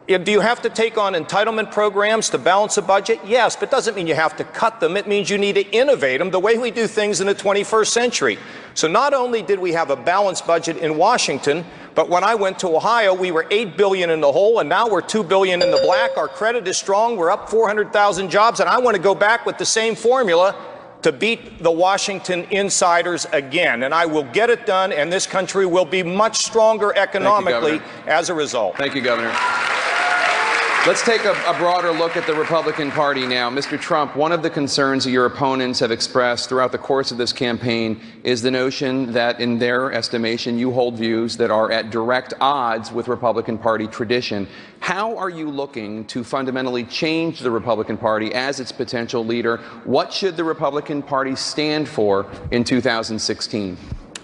Do you have to take on entitlement programs to balance a budget? Yes, but it doesn't mean you have to cut them. It means you need to innovate them the way we do things in the 21st century. So not only did we have a balanced budget in Washington, but when I went to Ohio, we were $8 billion in the hole, and now we're $2 billion in the black. Our credit is strong. We're up 400,000 jobs, and I want to go back with the same formula to beat the Washington insiders again. And I will get it done, and this country will be much stronger economically as a result. Thank you, Governor. Let's take a broader look at the Republican Party now. Mr. Trump, one of the concerns that your opponents have expressed throughout the course of this campaign is the notion that, in their estimation, you hold views that are at direct odds with Republican Party tradition. How are you looking to fundamentally change the Republican Party as its potential leader? What should the Republican Party stand for in 2016?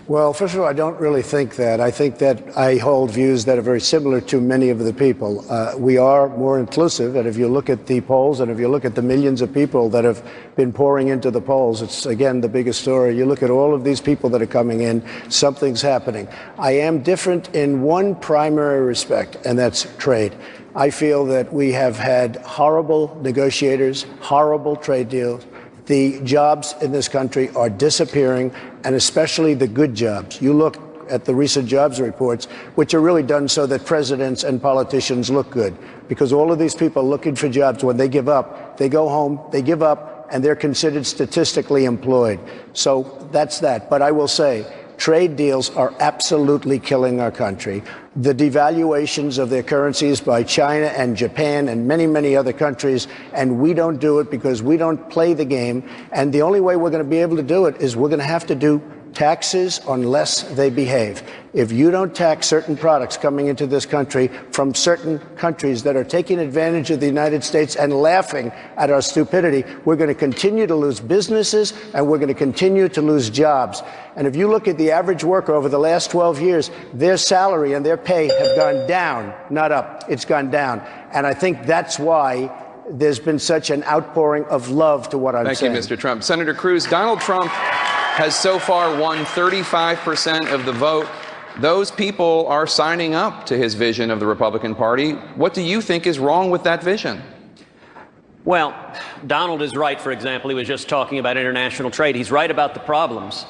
Well, first of all, I don't really think that. I think that I hold views that are very similar to many of the people. We are more inclusive, and if you look at the polls and if you look at the millions of people that have been pouring into the polls, it's, again, the biggest story. You look at all of these people that are coming in, something's happening. I am different in one primary respect, and that's trade. I feel that we have had horrible negotiators, horrible trade deals. The jobs in this country are disappearing, and especially the good jobs. You look at the recent jobs reports, which are really done so that presidents and politicians look good, because all of these people looking for jobs, when they give up, they go home, they give up, and they're considered statistically employed. So that's that. But I will say, trade deals are absolutely killing our country. The devaluations of their currencies by China and Japan and many, many other countries, and we don't do it because we don't play the game. And the only way we're going to be able to do it is we're going to have to do taxes unless they behave. If you don't tax certain products coming into this country from certain countries that are taking advantage of the United States and laughing at our stupidity, we're going to continue to lose businesses and we're going to continue to lose jobs. And if you look at the average worker over the last 12 years, their salary and their pay have gone down, not up. It's gone down. And I think that's why there's been such an outpouring of love to what I'm saying. Thank you, Mr. Trump. Senator Cruz, Donald Trump has so far won 35% of the vote. Those people are signing up to his vision of the Republican Party. What do you think is wrong with that vision? Well, Donald is right, for example. He was just talking about international trade. He's right about the problems,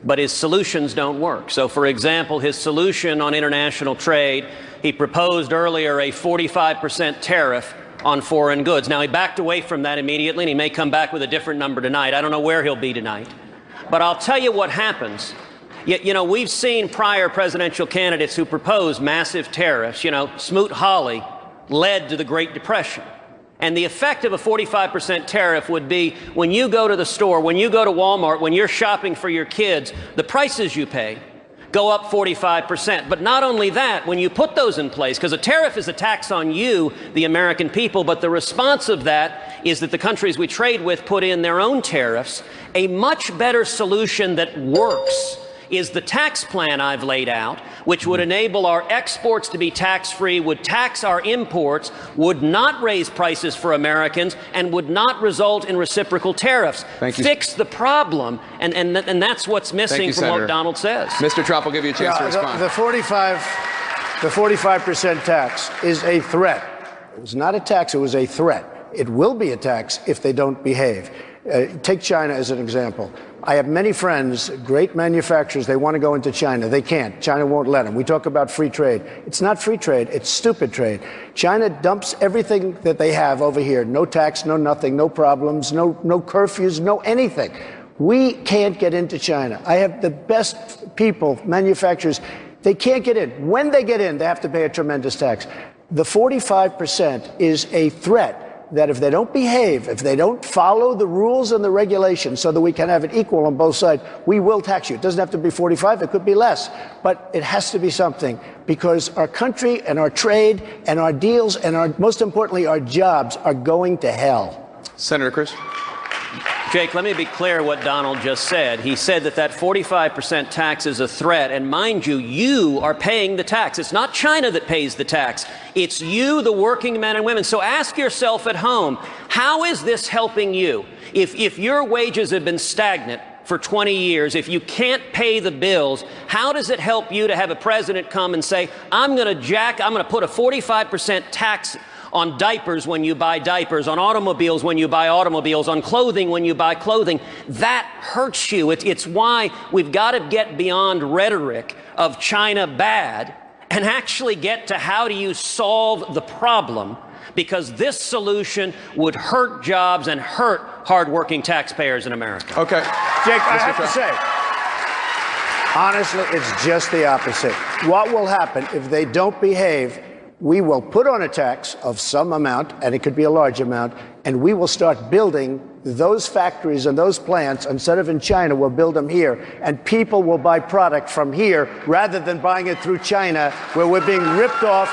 but his solutions don't work. So, for example, his solution on international trade, he proposed earlier a 45% tariff on foreign goods. Now, he backed away from that immediately, and he may come back with a different number tonight. I don't know where he'll be tonight. But I'll tell you what happens You know, we've seen prior presidential candidates who proposed massive tariffs. You know, Smoot-Hawley led to the Great Depression. And the effect of a 45% tariff would be when you go to the store, when you go to Walmart, when you're shopping for your kids, the prices you pay go up 45%. But not only that, when you put those in place, because a tariff is a tax on you, the American people, but the response of that is that the countries we trade with put in their own tariffs. A much better solution that works is the tax plan I've laid out, which would enable our exports to be tax-free, would tax our imports, would not raise prices for Americans, and would not result in reciprocal tariffs. Thank you. Fix the problem, and that's what's missing you, from Senator. what Donald says. Mr. Trump will give you a chance to respond. The 45% tax is a threat. It was not a tax, it was a threat. It will be a tax if they don't behave. Take China as an example. I have many friends, great manufacturers, they want to go into China. They can't. China won't let them. We talk about free trade. It's not free trade. It's stupid trade. China dumps everything that they have over here. No tax, no nothing, no problems, no curfews, no anything. We can't get into China. I have the best people, manufacturers. They can't get in. When they get in, they have to pay a tremendous tax. The 45% is a threat that if they don't behave, if they don't follow the rules and the regulations so that we can have it equal on both sides, we will tax you. It doesn't have to be 45, it could be less, but it has to be something because our country and our trade and our deals and most importantly, our jobs are going to hell. Senator Cruz. Jake, let me be clear what Donald just said. He said that 45% tax is a threat, and mind you, you are paying the tax. It's not China that pays the tax. It's you, the working men and women. So ask yourself at home, how is this helping you? If your wages have been stagnant for 20 years, if you can't pay the bills, how does it help you to have a president come and say, I'm going to put a 45% tax on diapers when you buy diapers, on automobiles when you buy automobiles, on clothing when you buy clothing? That hurts you. It's why we've got to get beyond rhetoric of China bad and actually get to how do you solve the problem, because this solution would hurt jobs and hurt hardworking taxpayers in America. Okay. Jake, I have to say, honestly, it's just the opposite. What will happen if they don't behave? We will put on a tax of some amount, and it could be a large amount, and we will start building those factories and those plants. Instead of in China, we'll build them here, and people will buy product from here rather than buying it through China, where we're being ripped off,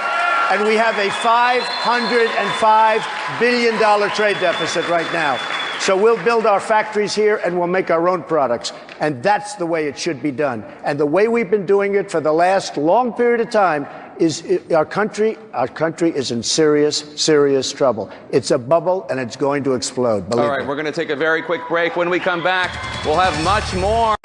and we have a $505 billion trade deficit right now. So we'll build our factories here, and we'll make our own products, and that's the way it should be done. And the way we've been doing it for the last long period of time is our country is in serious trouble. It's a bubble, and it's going to explode. All right, we're going to take a very quick break. When we come back, we'll have much more.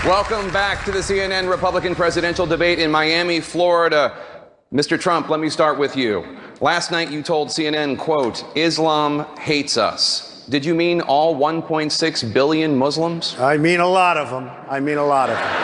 Welcome back to the CNN Republican presidential debate in Miami, Florida. Mr. Trump, let me start with you. Last night you told CNN, quote, Islam hates us. Did you mean all 1.6 billion Muslims? I mean a lot of them. I mean a lot of them.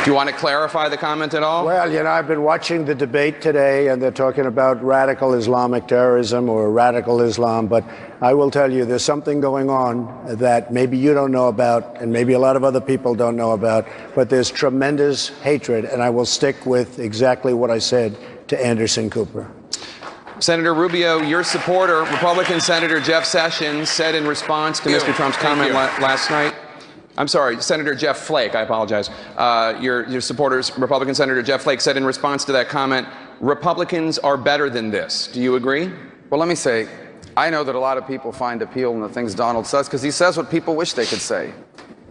Do you want to clarify the comment at all? Well, you know, I've been watching the debate today, and they're talking about radical Islamic terrorism or radical Islam, but I will tell you there's something going on that maybe you don't know about and maybe a lot of other people don't know about, but there's tremendous hatred, and I will stick with exactly what I said to Anderson Cooper. Senator Rubio, your supporter, Republican Senator Jeff Sessions, said in response to Mr. Trump's comment last night, I'm sorry, Senator Jeff Flake, I apologize. Your supporters, Republican Senator Jeff Flake, said in response to that comment, Republicans are better than this. Do you agree? Well, let me say, I know that a lot of people find appeal in the things Donald says because he says what people wish they could say.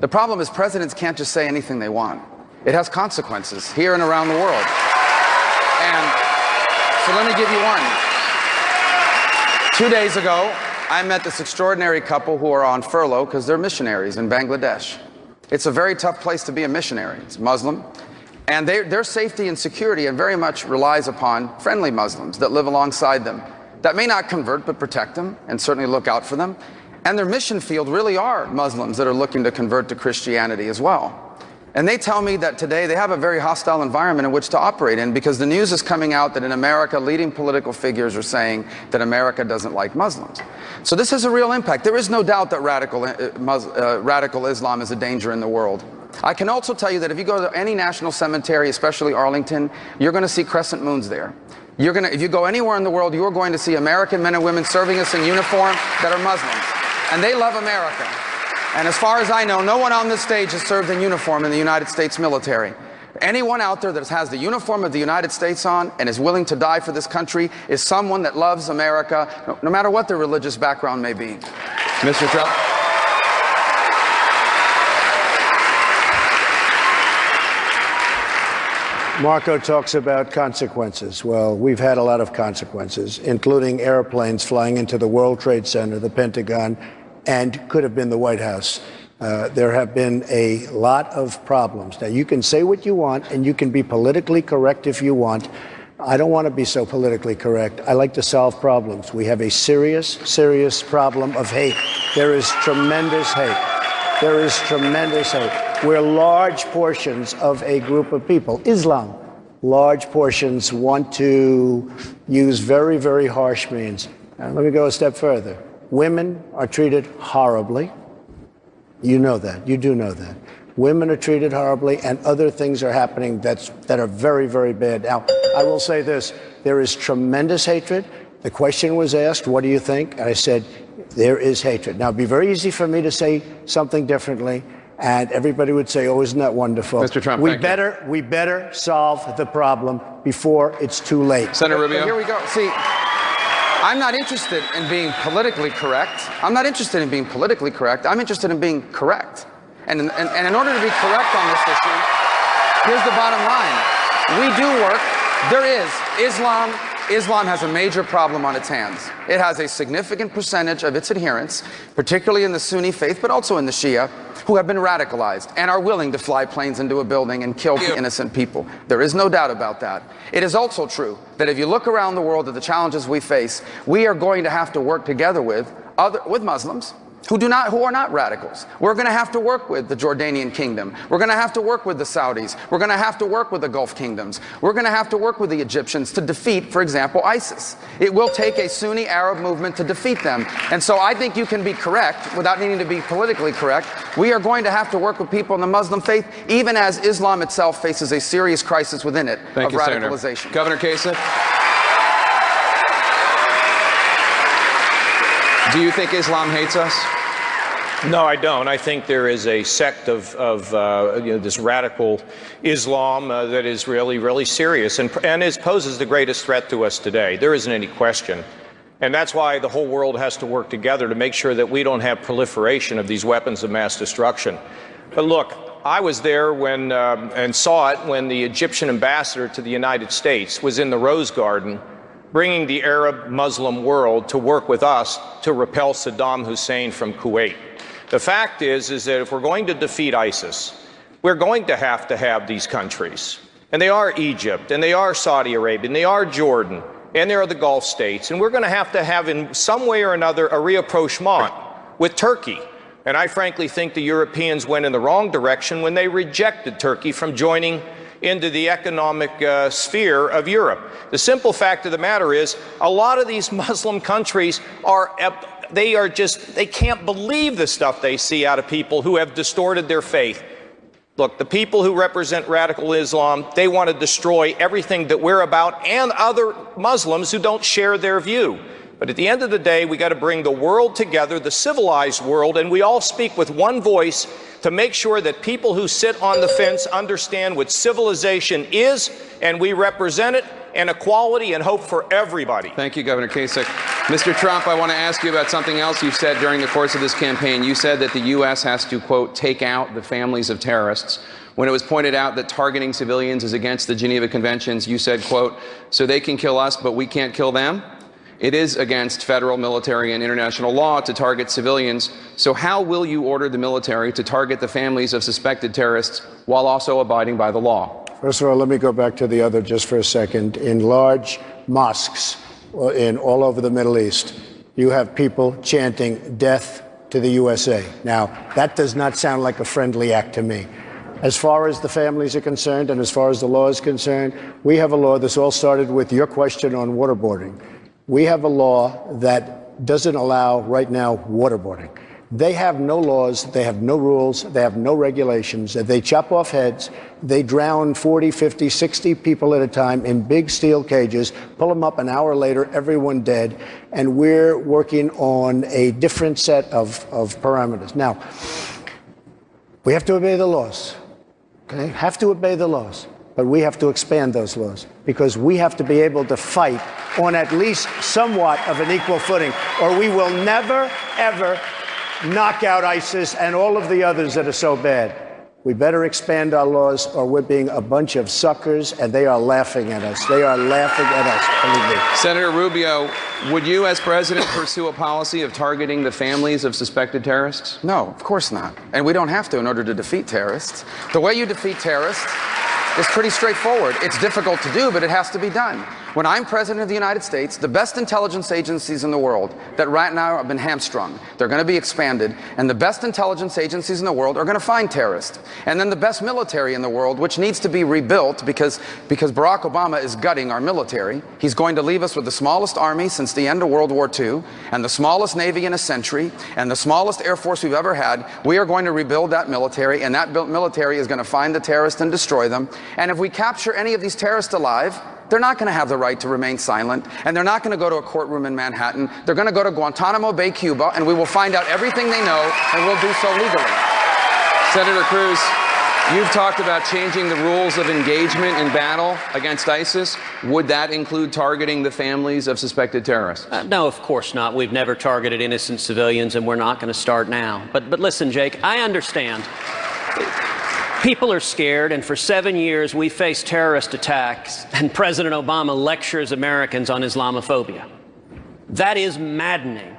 The problem is presidents can't just say anything they want. It has consequences here and around the world. And so let me give you one. 2 days ago, I met this extraordinary couple who are on furlough because they're missionaries in Bangladesh. It's a very tough place to be a missionary. It's Muslim. And their safety and security very much relies upon friendly Muslims that live alongside them, that may not convert but protect them and certainly look out for them. And their mission field really are Muslims that are looking to convert to Christianity as well. And they tell me that today they have a very hostile environment in which to operate in, because the news is coming out that in America, leading political figures are saying that America doesn't like Muslims. So this has a real impact. There is no doubt that radical Islam is a danger in the world. I can also tell you that if you go to any national cemetery, especially Arlington, you're going to see crescent moons there. If you go anywhere in the world, you're going to see American men and women serving us in uniform that are Muslims. And they love America. And as far as I know, no one on this stage has served in uniform in the United States military. Anyone out there that has the uniform of the United States on and is willing to die for this country is someone that loves America, no matter what their religious background may be. Mr. Trump. Marco talks about consequences. Well, we've had a lot of consequences, including airplanes flying into the World Trade Center, the Pentagon, and could have been the White House. There have been a lot of problems. Now, you can say what you want, and you can be politically correct if you want. I don't want to be so politically correct. I like to solve problems. We have a serious, serious problem of hate. There is tremendous hate. There is tremendous hate. Where large portions of a group of people, Islam, large portions want to use very, very harsh means. Let me go a step further. Women are treated horribly. You know that. You do know that. Women are treated horribly, and other things are happening that are very, very bad. Now, I will say this. There is tremendous hatred. The question was asked, what do you think? And I said, there is hatred. Now, it'd be very easy for me to say something differently, and everybody would say, oh, isn't that wonderful? Mr. Trump, we better solve the problem before it's too late. Senator Rubio. Here we go. See, I'm not interested in being politically correct. I'm not interested in being politically correct. I'm interested in being correct. And in order to be correct on this issue, here's the bottom line. We do work. There is Islam. Islam has a major problem on its hands. It has a significant percentage of its adherents, particularly in the Sunni faith, but also in the Shia, who have been radicalized and are willing to fly planes into a building and kill innocent people. There is no doubt about that. It is also true that if you look around the world at the challenges we face, we are going to have to work together with Muslims who are not radicals. We're going to have to work with the Jordanian kingdom. We're going to have to work with the Saudis. We're going to have to work with the Gulf kingdoms. We're going to have to work with the Egyptians to defeat, for example, ISIS. It will take a Sunni Arab movement to defeat them. And so I think you can be correct without needing to be politically correct. We are going to have to work with people in the Muslim faith, even as Islam itself faces a serious crisis within it of radicalization. Senator. Governor Kasich. Do you think Islam hates us? No, I don't. I think there is a sect of this radical Islam that is really, really serious and poses the greatest threat to us today. There isn't any question. And that's why the whole world has to work together to make sure that we don't have proliferation of these weapons of mass destruction. But look, I was there when and saw it when the Egyptian ambassador to the United States was in the Rose Garden, bringing the Arab Muslim world to work with us to repel Saddam Hussein from Kuwait. The fact is that if we're going to defeat ISIS, we're going to have these countries. And they are Egypt, and they are Saudi Arabia, and they are Jordan, and they are the Gulf states. And we're going to have in some way or another a rapprochement with Turkey. And I frankly think the Europeans went in the wrong direction when they rejected Turkey from joining into the economic sphere of Europe. The simple fact of the matter is a lot of these Muslim countries they can't believe the stuff they see out of people who have distorted their faith. Look, the people who represent radical Islam, they want to destroy everything that we're about and other Muslims who don't share their view. But at the end of the day, we got to bring the world together, the civilized world, and we all speak with one voice to make sure that people who sit on the fence understand what civilization is, and we represent it, and equality and hope for everybody. Thank you, Governor Kasich. Mr. Trump, I want to ask you about something else you said during the course of this campaign. You said that the U.S. has to, quote, take out the families of terrorists. When it was pointed out that targeting civilians is against the Geneva Conventions, you said, quote, so they can kill us, but we can't kill them? It is against federal, military, and international law to target civilians. So how will you order the military to target the families of suspected terrorists while also abiding by the law? First of all, let me go back to the other just for a second. In large mosques all over the Middle East, you have people chanting death to the USA. Now, that does not sound like a friendly act to me. As far as the families are concerned and as far as the law is concerned, we have a law. This all started with your question on waterboarding. We have a law that doesn't allow right now waterboarding. They have no laws, they have no rules, they have no regulations. They chop off heads, they drown 40, 50, 60 people at a time in big steel cages, pull them up an hour later, everyone dead, and we're working on a different set of parameters. Now, we have to obey the laws, okay? Have to obey the laws, but we have to expand those laws because we have to be able to fight on at least somewhat of an equal footing, or we will never, ever knock out ISIS and all of the others that are so bad. We better expand our laws or we're being a bunch of suckers, and they are laughing at us. They are laughing at us, believe me. Senator Rubio, would you as president pursue a policy of targeting the families of suspected terrorists? No, of course not. And we don't have to in order to defeat terrorists. The way you defeat terrorists is pretty straightforward. It's difficult to do, but it has to be done. When I'm president of the United States, the best intelligence agencies in the world that right now have been hamstrung, they're going to be expanded, and the best intelligence agencies in the world are going to find terrorists. And then the best military in the world, which needs to be rebuilt because Barack Obama is gutting our military. He's going to leave us with the smallest army since the end of World War II, and the smallest Navy in a century, and the smallest Air Force we've ever had. We are going to rebuild that military, and that military is going to find the terrorists and destroy them. And if we capture any of these terrorists alive, they're not going to have the right to remain silent, and they're not going to go to a courtroom in Manhattan. They're going to go to Guantanamo Bay, Cuba, and we will find out everything they know, and we'll do so legally. Senator Cruz, you've talked about changing the rules of engagement in battle against ISIS. Would that include targeting the families of suspected terrorists? No, of course not. We've never targeted innocent civilians, and we're not going to start now. But listen, Jake, I understand. People are scared, and for 7 years we faced terrorist attacks, and President Obama lectures Americans on Islamophobia. That is maddening.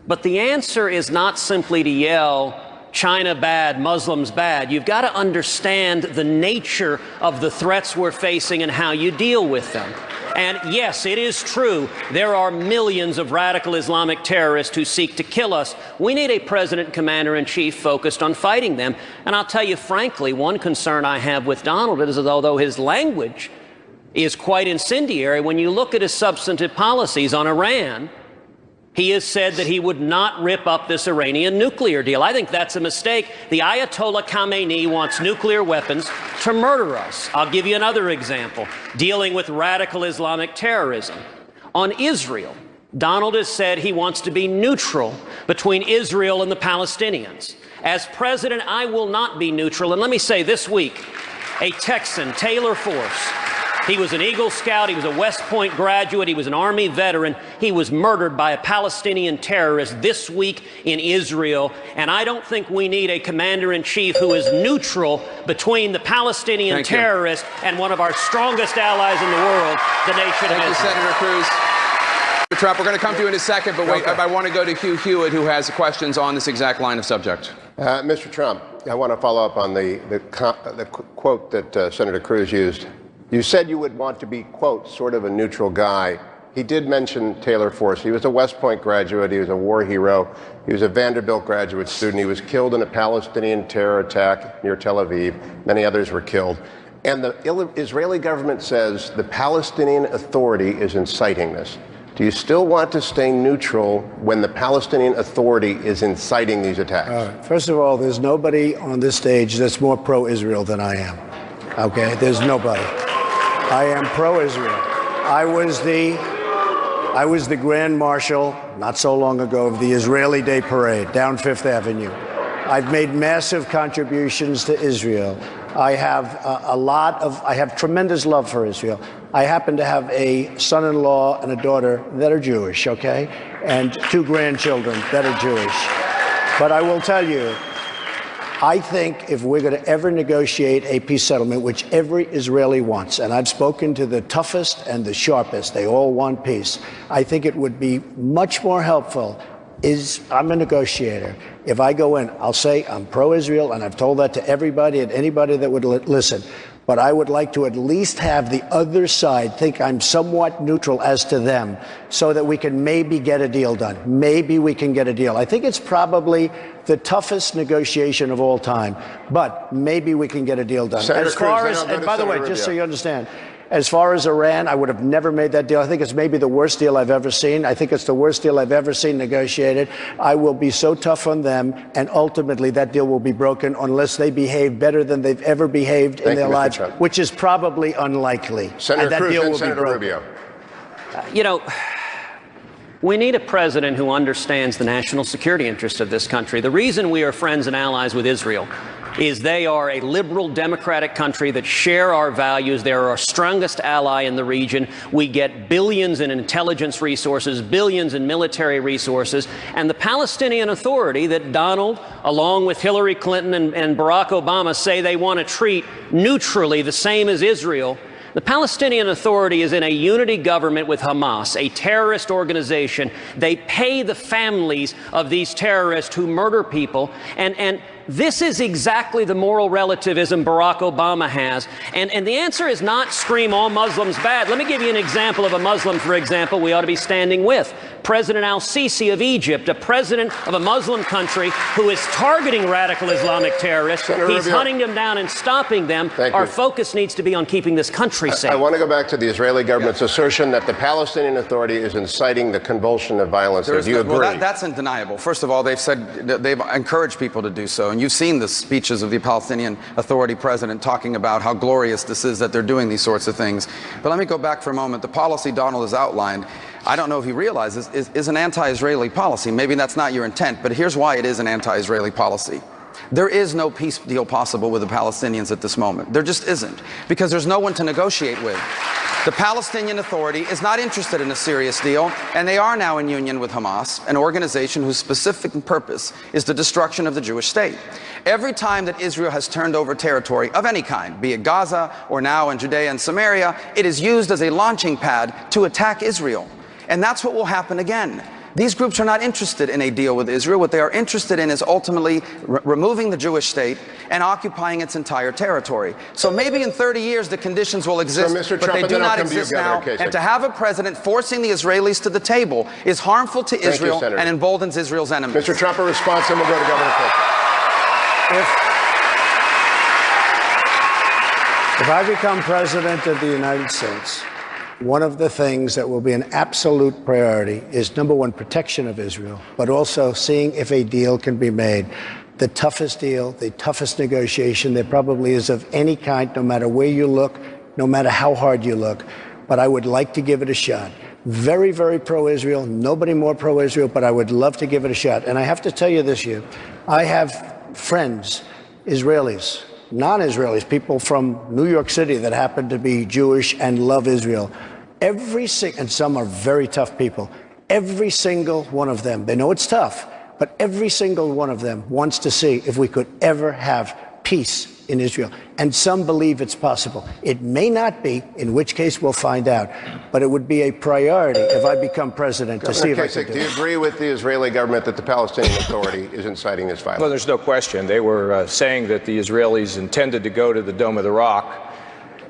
But the answer is not simply to yell, China bad, Muslims bad. You've got to understand the nature of the threats we're facing and how you deal with them. And yes, it is true, there are millions of radical Islamic terrorists who seek to kill us. We need a president commander-in-chief focused on fighting them. And I'll tell you frankly, one concern I have with Donald is that although his language is quite incendiary, when you look at his substantive policies on Iran, he has said that he would not rip up this Iranian nuclear deal. I think that's a mistake. The Ayatollah Khamenei wants nuclear weapons to murder us. I'll give you another example, dealing with radical Islamic terrorism. On Israel, Donald has said he wants to be neutral between Israel and the Palestinians. As president, I will not be neutral. And let me say, this week, a Texan, Taylor Force, he was an Eagle Scout, he was a West Point graduate, he was an Army veteran. He was murdered by a Palestinian terrorist this week in Israel. And I don't think we need a commander-in-chief who is neutral between the Palestinian terrorist and one of our strongest allies in the world, the nation of Israel. Thank you, Senator Cruz. Mr. Trump, we're going to come to you in a second, but wait, I want to go to Hugh Hewitt, who has questions on this exact line of subject. Mr. Trump, I want to follow up on the quote that Senator Cruz used. You said you would want to be, quote, sort of a neutral guy. He did mention Taylor Force. He was a West Point graduate. He was a war hero. He was a Vanderbilt graduate student. He was killed in a Palestinian terror attack near Tel Aviv. Many others were killed. And the Israeli government says the Palestinian Authority is inciting this. Do you still want to stay neutral when the Palestinian Authority is inciting these attacks? First of all, there's nobody on this stage that's more pro-Israel than I am. Okay? There's nobody. I am pro-Israel. I was the Grand Marshal not so long ago of the Israeli Day Parade down Fifth Avenue. I've made massive contributions to Israel. I have tremendous love for Israel. I happen to have a son-in-law and a daughter that are Jewish, okay? And 2 grandchildren that are Jewish. But I will tell you, I think if we're going to ever negotiate a peace settlement, which every Israeli wants, and I've spoken to the toughest and the sharpest, they all want peace, I think it would be much more helpful. I'm a negotiator. If I go in, I'll say I'm pro-Israel, and I've told that to everybody and anybody that would listen. but I would like to at least have the other side think I'm somewhat neutral as to them so that we can maybe get a deal done. Maybe we can get a deal. I think it's probably the toughest negotiation of all time, but maybe we can get a deal done. Senator As far Cruz, as, then I'll go and to by the way, Senator just so Rubio. you understand, as far as Iran, I would have never made that deal. I think it's maybe the worst deal I've ever seen. I think it's the worst deal I've ever seen negotiated. I will be so tough on them, and ultimately that deal will be broken unless they behave better than they've ever behaved in their lives, which is probably unlikely. Senator and that Cruz deal and will Senator be broken. Rubio. You know, we need a president who understands the national security interests of this country. The reason we are friends and allies with Israel is they are a liberal democratic country that share our values. They're our strongest ally in the region. We get billions in intelligence resources, billions in military resources. And the Palestinian Authority that Donald, along with Hillary Clinton and Barack Obama, say they want to treat neutrally the same as Israel. The Palestinian Authority is in a unity government with Hamas, a terrorist organization. They pay the families of these terrorists who murder people. And this is exactly the moral relativism Barack Obama has. And the answer is not scream all Muslims bad. Let me give you an example of a Muslim, for example, we ought to be standing with. President al-Sisi of Egypt, a president of a Muslim country who is targeting radical Islamic terrorists. He's hunting them down and stopping them. Our focus needs to be on keeping this country safe. I want to go back to the Israeli government's assertion that the Palestinian Authority is inciting the convulsion of violence. Do you agree? Well, that's undeniable. First of all, they've said they've encouraged people to do so. And you've seen the speeches of the Palestinian Authority president talking about how glorious this is that they're doing these sorts of things. But let me go back for a moment. The policy Donald has outlined, I don't know if he realizes, is an anti-Israeli policy. Maybe that's not your intent, but here's why it is an anti-Israeli policy. There is no peace deal possible with the Palestinians at this moment. There just isn't, because there's no one to negotiate with. The Palestinian Authority is not interested in a serious deal, and they are now in union with Hamas, an organization whose specific purpose is the destruction of the Jewish state. Every time that Israel has turned over territory of any kind, be it Gaza or now in Judea and Samaria, it is used as a launching pad to attack Israel. And that's what will happen again. These groups are not interested in a deal with Israel. What they are interested in is ultimately removing the Jewish state and occupying its entire territory. So maybe in 30 years the conditions will exist, but they do not exist now. And to have a president forcing the Israelis to the table is harmful to Israel and emboldens Israel's enemies. Mr. Trump, a response, and we'll go to Governor Cook. If I become president of the United States, one of the things that will be an absolute priority is, number one, protection of Israel, but also seeing if a deal can be made. The toughest deal, the toughest negotiation there probably is of any kind, no matter where you look, no matter how hard you look. But I would like to give it a shot. Very, very pro-Israel. Nobody more pro-Israel, but I would love to give it a shot. And I have to tell you this, Hugh. I have friends, Israelis, non-Israelis, people from New York City that happen to be Jewish and love Israel. And some are very tough people. Every single one of them, they know it's tough, but every single one of them wants to see if we could ever have peace in Israel. And some believe it's possible. It may not be, in which case we'll find out. But it would be a priority if I become president to see if I can do it. Do you agree with the Israeli government that the Palestinian Authority is inciting this violence? Well, there's no question. They were saying that the Israelis intended to go to the Dome of the Rock.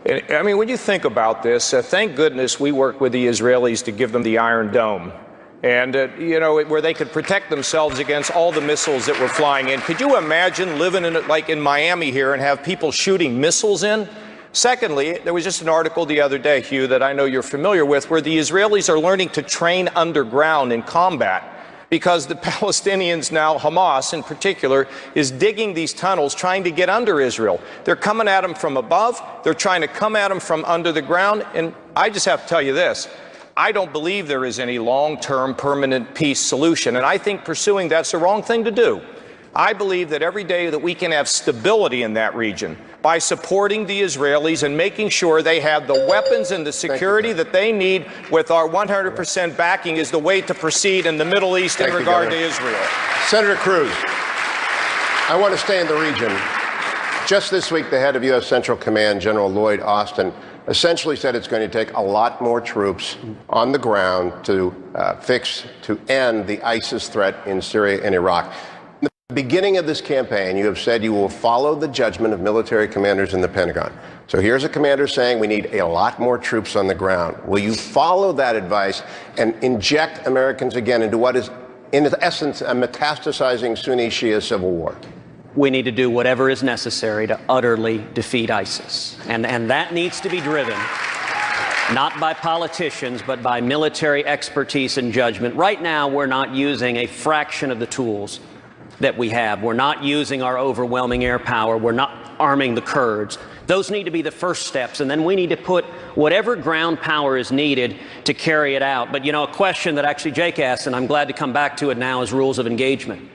I mean, when you think about this, thank goodness we worked with the Israelis to give them the Iron Dome. And, where they could protect themselves against all the missiles that were flying in. Could you imagine living in Miami here and have people shooting missiles in? Secondly, there was just an article the other day, Hugh, that I know you're familiar with, where the Israelis are learning to train underground in combat because the Palestinians now, Hamas in particular, is digging these tunnels trying to get under Israel. They're coming at them from above. They're trying to come at them from under the ground. And I just have to tell you this. I don't believe there is any long-term permanent peace solution, and I think pursuing that's the wrong thing to do. I believe that every day that we can have stability in that region by supporting the Israelis and making sure they have the weapons and the security that they need with our 100% backing is the way to proceed in the Middle East in regard to Israel. Senator Cruz, I want to stay in the region. Just this week, the head of U.S. Central Command, General Lloyd Austin, essentially said it's going to take a lot more troops on the ground to end the ISIS threat in Syria and Iraq. In the beginning of this campaign, you have said you will follow the judgment of military commanders in the Pentagon. So here's a commander saying we need a lot more troops on the ground. Will you follow that advice and inject Americans again into what is, in essence, a metastasizing Sunni-Shia civil war? We need to do whatever is necessary to utterly defeat ISIS. And that needs to be driven not by politicians, but by military expertise and judgment. Right now, we're not using a fraction of the tools that we have. We're not using our overwhelming air power. We're not arming the Kurds. Those need to be the first steps, and then we need to put whatever ground power is needed to carry it out. But, you know, a question that actually Jake asked, and I'm glad to come back to it now, is rules of engagement.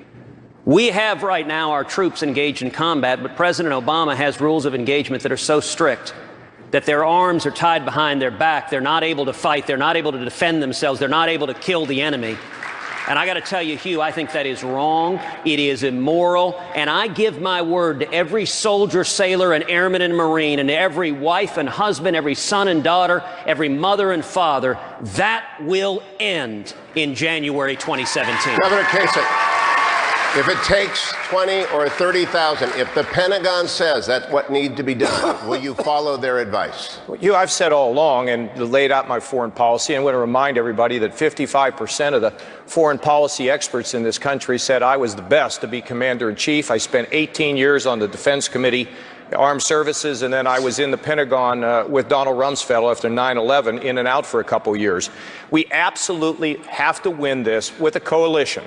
We have right now our troops engaged in combat, but President Obama has rules of engagement that are so strict that their arms are tied behind their back. They're not able to fight. They're not able to defend themselves. They're not able to kill the enemy. And I got to tell you, Hugh, I think that is wrong. It is immoral. And I give my word to every soldier, sailor, and airman and Marine, and to every wife and husband, every son and daughter, every mother and father, that will end in January 2017. Governor Kasich, if it takes 20 or 30,000, if the Pentagon says that's what needs to be done, will you follow their advice? I've said all along and laid out my foreign policy. I want to remind everybody that 55% of the foreign policy experts in this country said I was the best to be commander-in-chief. I spent 18 years on the Defense Committee, Armed Services, and then I was in the Pentagon with Donald Rumsfeld after 9/11, in and out for a couple years. We absolutely have to win this with a coalition.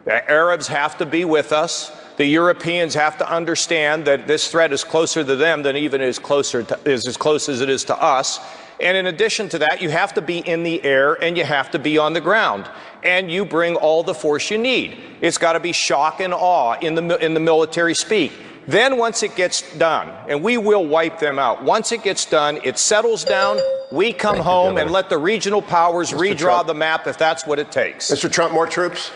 The Arabs have to be with us. The Europeans have to understand that this threat is closer to them than even is as close as it is to us. And in addition to that, you have to be in the air and you have to be on the ground. And you bring all the force you need. It's got to be shock and awe in the military speak. Then once it gets done, and we will wipe them out, once it gets done, it settles down, we come home and let the regional powers redraw the map if that's what it takes. Mr. Trump, more troops?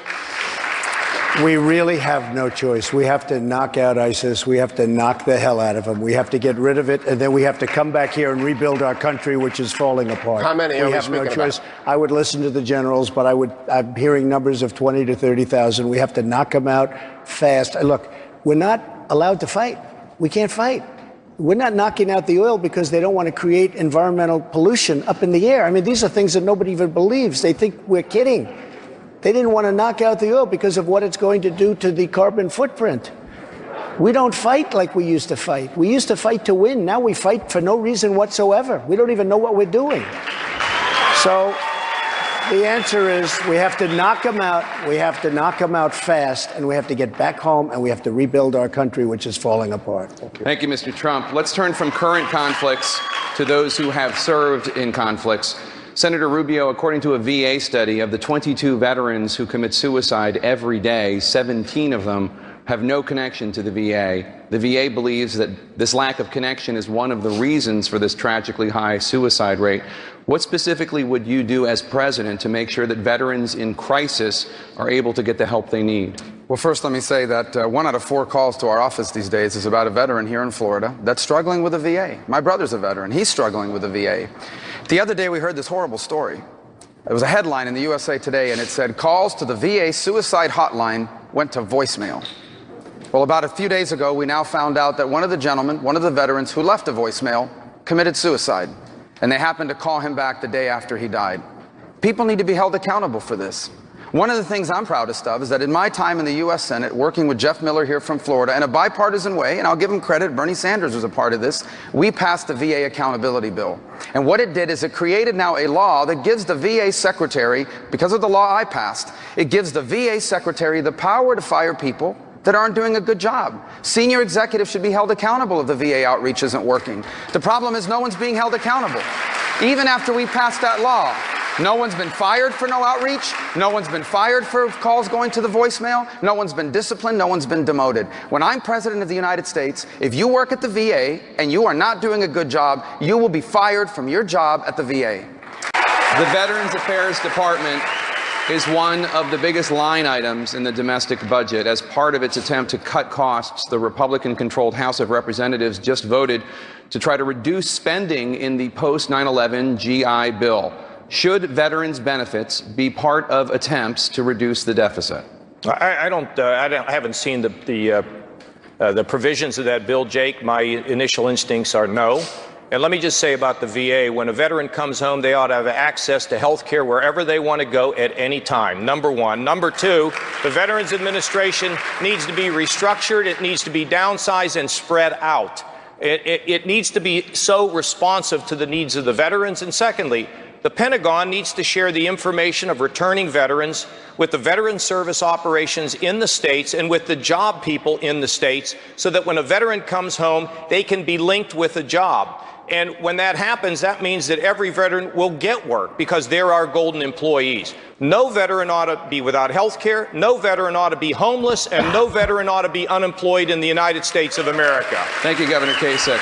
We really have no choice. We have to knock out ISIS. We have to knock the hell out of them. We have to get rid of it, and then we have to come back here and rebuild our country, which is falling apart. How many are we have no speaking choice. about? I would listen to the generals, but I'm hearing numbers of 20 to 30,000. We have to knock them out fast. Look, we're not allowed to fight. We can't fight. We're not knocking out the oil because they don't want to create environmental pollution up in the air. I mean, these are things that nobody even believes. They think we're kidding. They didn't want to knock out the oil because of what it's going to do to the carbon footprint. We don't fight like we used to fight. We used to fight to win. Now we fight for no reason whatsoever. We don't even know what we're doing. So the answer is we have to knock them out. We have to knock them out fast, and we have to get back home, and we have to rebuild our country, which is falling apart. Thank you, Mr. Trump. Let's turn from current conflicts to those who have served in conflicts. Senator Rubio, according to a VA study, of the 22 veterans who commit suicide every day, 17 of them have no connection to the VA. The VA believes that this lack of connection is one of the reasons for this tragically high suicide rate. What specifically would you do as president to make sure that veterans in crisis are able to get the help they need? Well, first, let me say that 1 out of 4 calls to our office these days is about a veteran here in Florida that's struggling with a VA. My brother's a veteran. He's struggling with a VA. The other day, we heard this horrible story. There was a headline in the USA Today, and it said, calls to the VA suicide hotline went to voicemail. Well, about a few days ago, we now found out that one of the gentlemen, one of the veterans who left a voicemail, committed suicide. And they happened to call him back the day after he died. People need to be held accountable for this. One of the things I'm proudest of is that in my time in the U.S. Senate, working with Jeff Miller here from Florida, in a bipartisan way, and I'll give him credit, Bernie Sanders was a part of this, we passed the VA accountability bill. And what it did is it created now a law that gives the VA secretary, because of the law I passed, it gives the VA secretary the power to fire people that aren't doing a good job. Senior executives should be held accountable if the VA outreach isn't working. The problem is no one's being held accountable. Even after we passed that law, no one's been fired for no outreach. No one's been fired for calls going to the voicemail. No one's been disciplined. No one's been demoted. When I'm president of the United States, if you work at the VA and you are not doing a good job, you will be fired from your job at the VA. The Veterans Affairs Department is one of the biggest line items in the domestic budget. As part of its attempt to cut costs, the Republican-controlled House of Representatives just voted to try to reduce spending in the post-9/11 GI Bill. Should veterans' benefits be part of attempts to reduce the deficit? I haven't seen the provisions of that bill, Jake. My initial instincts are no. And let me just say about the VA, when a veteran comes home, they ought to have access to health care wherever they want to go at any time, number one. Number two, the Veterans Administration needs to be restructured. It needs to be downsized and spread out. It needs to be so responsive to the needs of the veterans. And secondly, the Pentagon needs to share the information of returning veterans with the veteran service operations in the states and with the job people in the states so that when a veteran comes home, they can be linked with a job. And when that happens, that means that every veteran will get work because they're our golden employees. No veteran ought to be without health care, no veteran ought to be homeless, and no veteran ought to be unemployed in the United States of America. Thank you, Governor Kasich.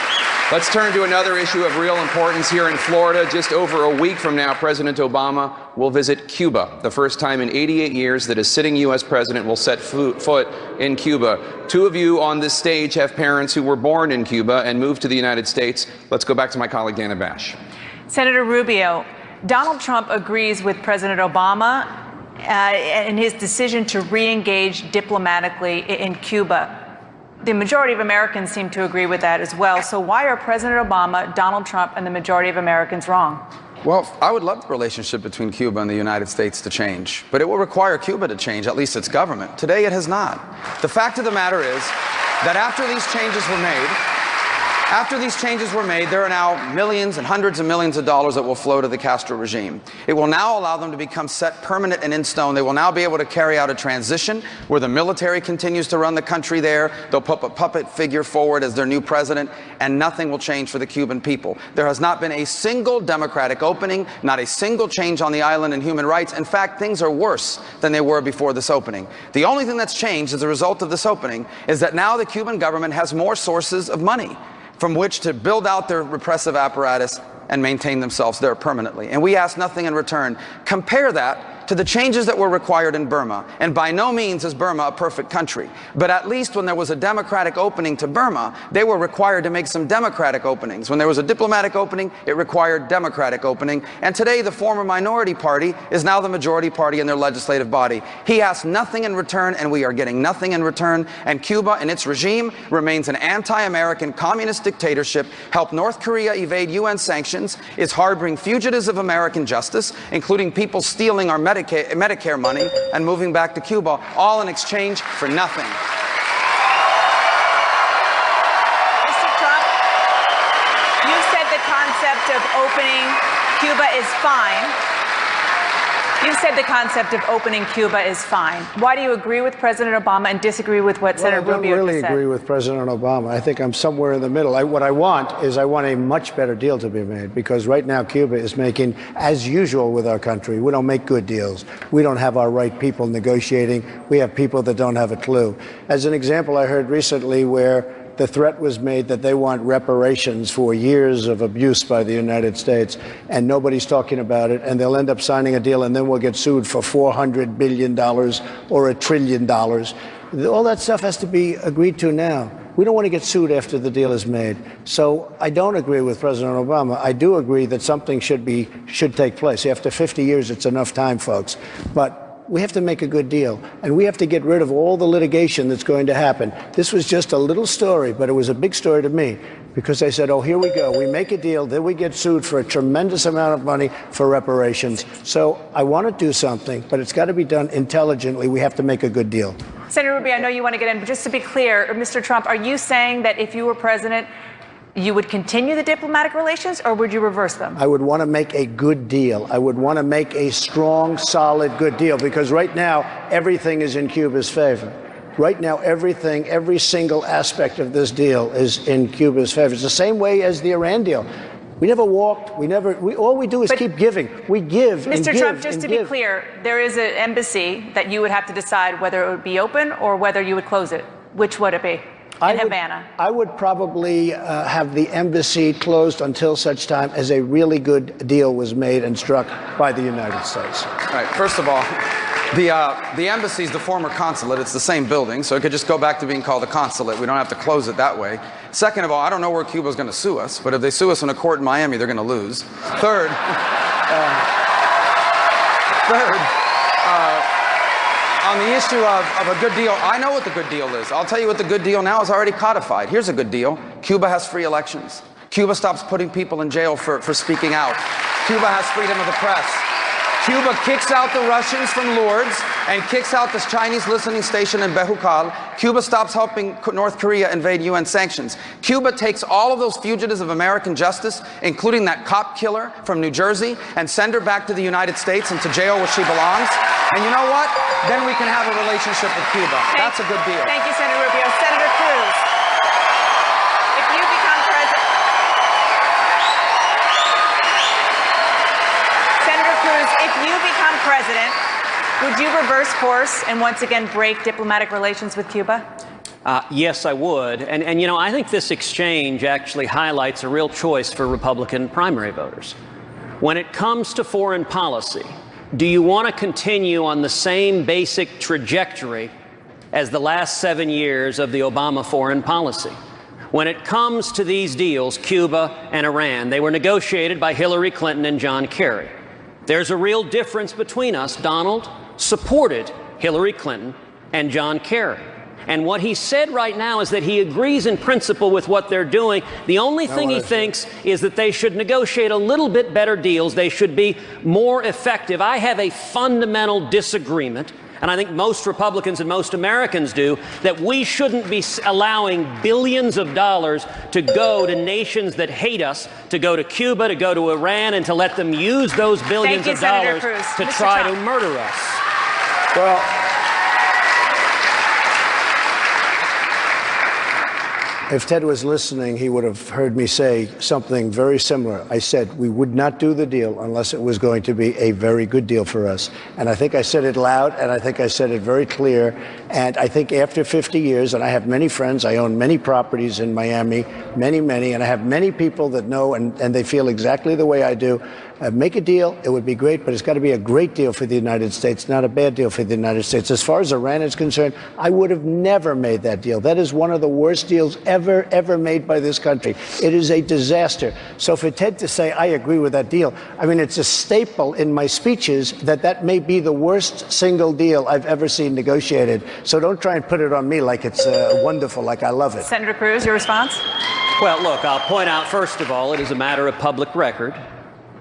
Let's turn to another issue of real importance here in Florida. Just over a week from now, President Obama will visit Cuba, the first time in 88 years that a sitting U.S. president will set foot in Cuba. Two of you on this stage have parents who were born in Cuba and moved to the United States. Let's go back to my colleague Dana Bash. Senator Rubio, Donald Trump agrees with President Obama in his decision to re-engage diplomatically in Cuba. The majority of Americans seem to agree with that as well. So why are President Obama, Donald Trump, and the majority of Americans wrong? Well, I would love the relationship between Cuba and the United States to change, but it will require Cuba to change, at least its government. Today, it has not. The fact of the matter is that after these changes were made, there are now millions and hundreds of millions of dollars that will flow to the Castro regime. It will now allow them to become set permanent and in stone. They will now be able to carry out a transition where the military continues to run the country there. They'll put a puppet figure forward as their new president, and nothing will change for the Cuban people. There has not been a single democratic opening, not a single change on the island in human rights. In fact, things are worse than they were before this opening. The only thing that's changed as a result of this opening is that now the Cuban government has more sources of money from which to build out their repressive apparatus and maintain themselves there permanently. And we ask nothing in return. Compare that to the changes that were required in Burma. And by no means is Burma a perfect country. But at least when there was a democratic opening to Burma, they were required to make some democratic openings. When there was a diplomatic opening, it required democratic opening. And today, the former minority party is now the majority party in their legislative body. He asks nothing in return, and we are getting nothing in return. And Cuba and its regime remains an anti-American communist dictatorship, helped North Korea evade UN sanctions, is harboring fugitives of American justice, including people stealing our Medicare money and moving back to Cuba, all in exchange for nothing. Mr. Trump, you said the concept of opening Cuba is fine. You said the concept of opening Cuba is fine. Why do you agree with President Obama and disagree with what Senator Rubio just said? I don't really agree with President Obama. I think I'm somewhere in the middle. What I want a much better deal to be made, because right now Cuba is making, as usual with our country, we don't make good deals. We don't have our right people negotiating. We have people that don't have a clue. As an example, I heard recently where the threat was made that they want reparations for years of abuse by the United States, and nobody's talking about it, and they'll end up signing a deal, and then we'll get sued for $400 billion or $1 trillion. All that stuff has to be agreed to now. We don't want to get sued after the deal is made. So I don't agree with President Obama. I do agree that something should take place. After 50 years, it's enough time, folks. But we have to make a good deal, and we have to get rid of all the litigation that's going to happen. This was just a little story, but it was a big story to me, because they said, oh, here we go. We make a deal, then we get sued for a tremendous amount of money for reparations. So I want to do something, but it's got to be done intelligently. We have to make a good deal. Senator Rubio, I know you want to get in, but just to be clear, Mr. Trump, are you saying that if you were president, you would continue the diplomatic relations, or would you reverse them? I would want to make a good deal. I would want to make a strong, solid, good deal, because right now, everything is in Cuba's favor. Right now, everything, every single aspect of this deal is in Cuba's favor. It's the same way as the Iran deal. We never walked. All we do is keep giving. We give and give. Mr. Trump, just to be clear, there is an embassy that you would have to decide whether it would be open or whether you would close it. Which would it be? In Havana. I would probably have the embassy closed until such time as a really good deal was made and struck by the United States. All right, first of all, the embassy is the former consulate. It's the same building, so it could just go back to being called a consulate. We don't have to close it that way. Second of all, I don't know where Cuba's going to sue us, but if they sue us in a court in Miami, they're going to lose. Third, on the issue of a good deal, I know what the good deal is. I'll tell you what the good deal now is already codified. Here's a good deal. Cuba has free elections. Cuba stops putting people in jail for speaking out. Cuba has freedom of the press. Cuba kicks out the Russians from Lourdes and kicks out this Chinese listening station in Bejucal. Cuba stops helping North Korea invade UN sanctions. Cuba takes all of those fugitives of American justice, including that cop killer from New Jersey, and send her back to the United States and to jail where she belongs. And you know what? Then we can have a relationship with Cuba. That's a good deal. Thank you, Senator Rubio. Senator Cruz, if you become president, would you reverse course and once again break diplomatic relations with Cuba? Yes, I would. And, you know, I think this exchange actually highlights a real choice for Republican primary voters. When it comes to foreign policy, do you want to continue on the same basic trajectory as the last 7 years of the Obama foreign policy? When it comes to these deals, Cuba and Iran, they were negotiated by Hillary Clinton and John Kerry. There's a real difference between us. Donald supported Hillary Clinton and John Kerry. And what he said right now is that he agrees in principle with what they're doing. The only thing he thinks is that they should negotiate a little bit better deals. They should be more effective. I have a fundamental disagreement, and I think most Republicans and most Americans do, that we shouldn't be allowing billions of dollars to go to nations that hate us, to go to Cuba, to go to Iran, and to let them use those billions of dollars to try to murder us. Well, if Ted was listening, he would have heard me say something very similar. I said we would not do the deal unless it was going to be a very good deal for us. And I think I said it loud, and I think I said it very clear. And I think after 50 years, and I have many friends, I own many properties in Miami, many, and I have many people that know and they feel exactly the way I do. Make a deal, it would be great, but it's got to be a great deal for the United States, not a bad deal for the United States. As far as Iran is concerned, I would have never made that deal. That is one of the worst deals ever made by this country. It is a disaster. So for Ted to say, I agree with that deal, I mean, it's a staple in my speeches that may be the worst single deal I've ever seen negotiated. So don't try and put it on me like it's wonderful, like I love it. Senator Cruz, your response? Well, look, I'll point out, first of all, it is a matter of public record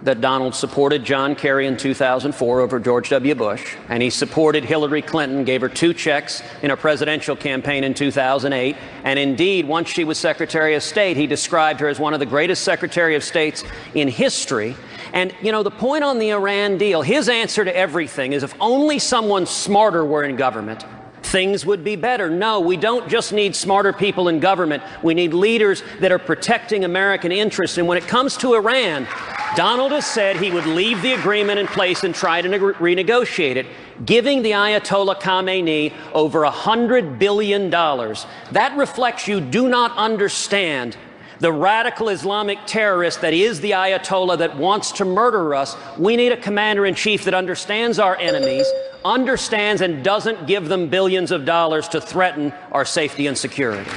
that Donald supported John Kerry in 2004 over George W. Bush, and he supported Hillary Clinton, gave her 2 checks in a presidential campaign in 2008, and indeed, once she was Secretary of State, he described her as one of the greatest Secretary of States in history. And, you know, the point on the Iran deal, his answer to everything is if only someone smarter were in government, things would be better. No, we don't just need smarter people in government. We need leaders that are protecting American interests. And when it comes to Iran, Donald has said he would leave the agreement in place and try to renegotiate it, giving the Ayatollah Khamenei over $100 billion. That reflects you do not understand the radical Islamic terrorist that is the Ayatollah that wants to murder us. We need a commander-in-chief that understands our enemies, understands and doesn't give them billions of dollars to threaten our safety and security.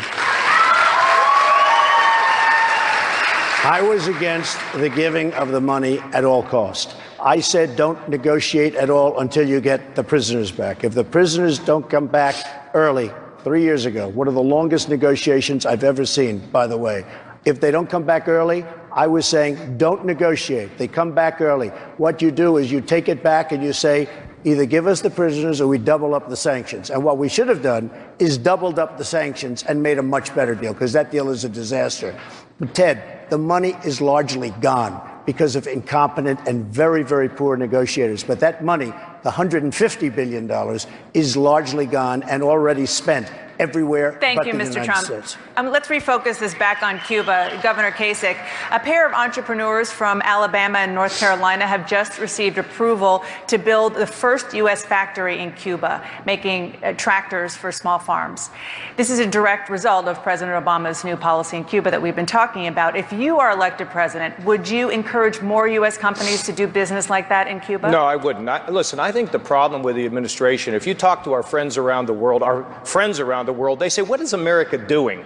I was against the giving of the money at all cost. I said don't negotiate at all until you get the prisoners back. If the prisoners don't come back early, 3 years ago, one of the longest negotiations I've ever seen, by the way. If they don't come back early, I was saying don't negotiate. They come back early. What you do is you take it back and you say either give us the prisoners or we double up the sanctions. And what we should have done is doubled up the sanctions and made a much better deal, because that deal is a disaster. But Ted, the money is largely gone because of incompetent and very poor negotiators. But that money, the $150 billion, is largely gone and already spent everywhere. Thank you, Mr. Trump. Let's refocus this back on Cuba. Governor Kasich, a pair of entrepreneurs from Alabama and North Carolina have just received approval to build the first U.S. factory in Cuba, making tractors for small farms. This is a direct result of President Obama's new policy in Cuba that we've been talking about. If you are elected president, would you encourage more U.S. companies to do business like that in Cuba? No, I wouldn't. Listen, I think the problem with the administration, if you talk to our friends around the world, they say, what is America doing?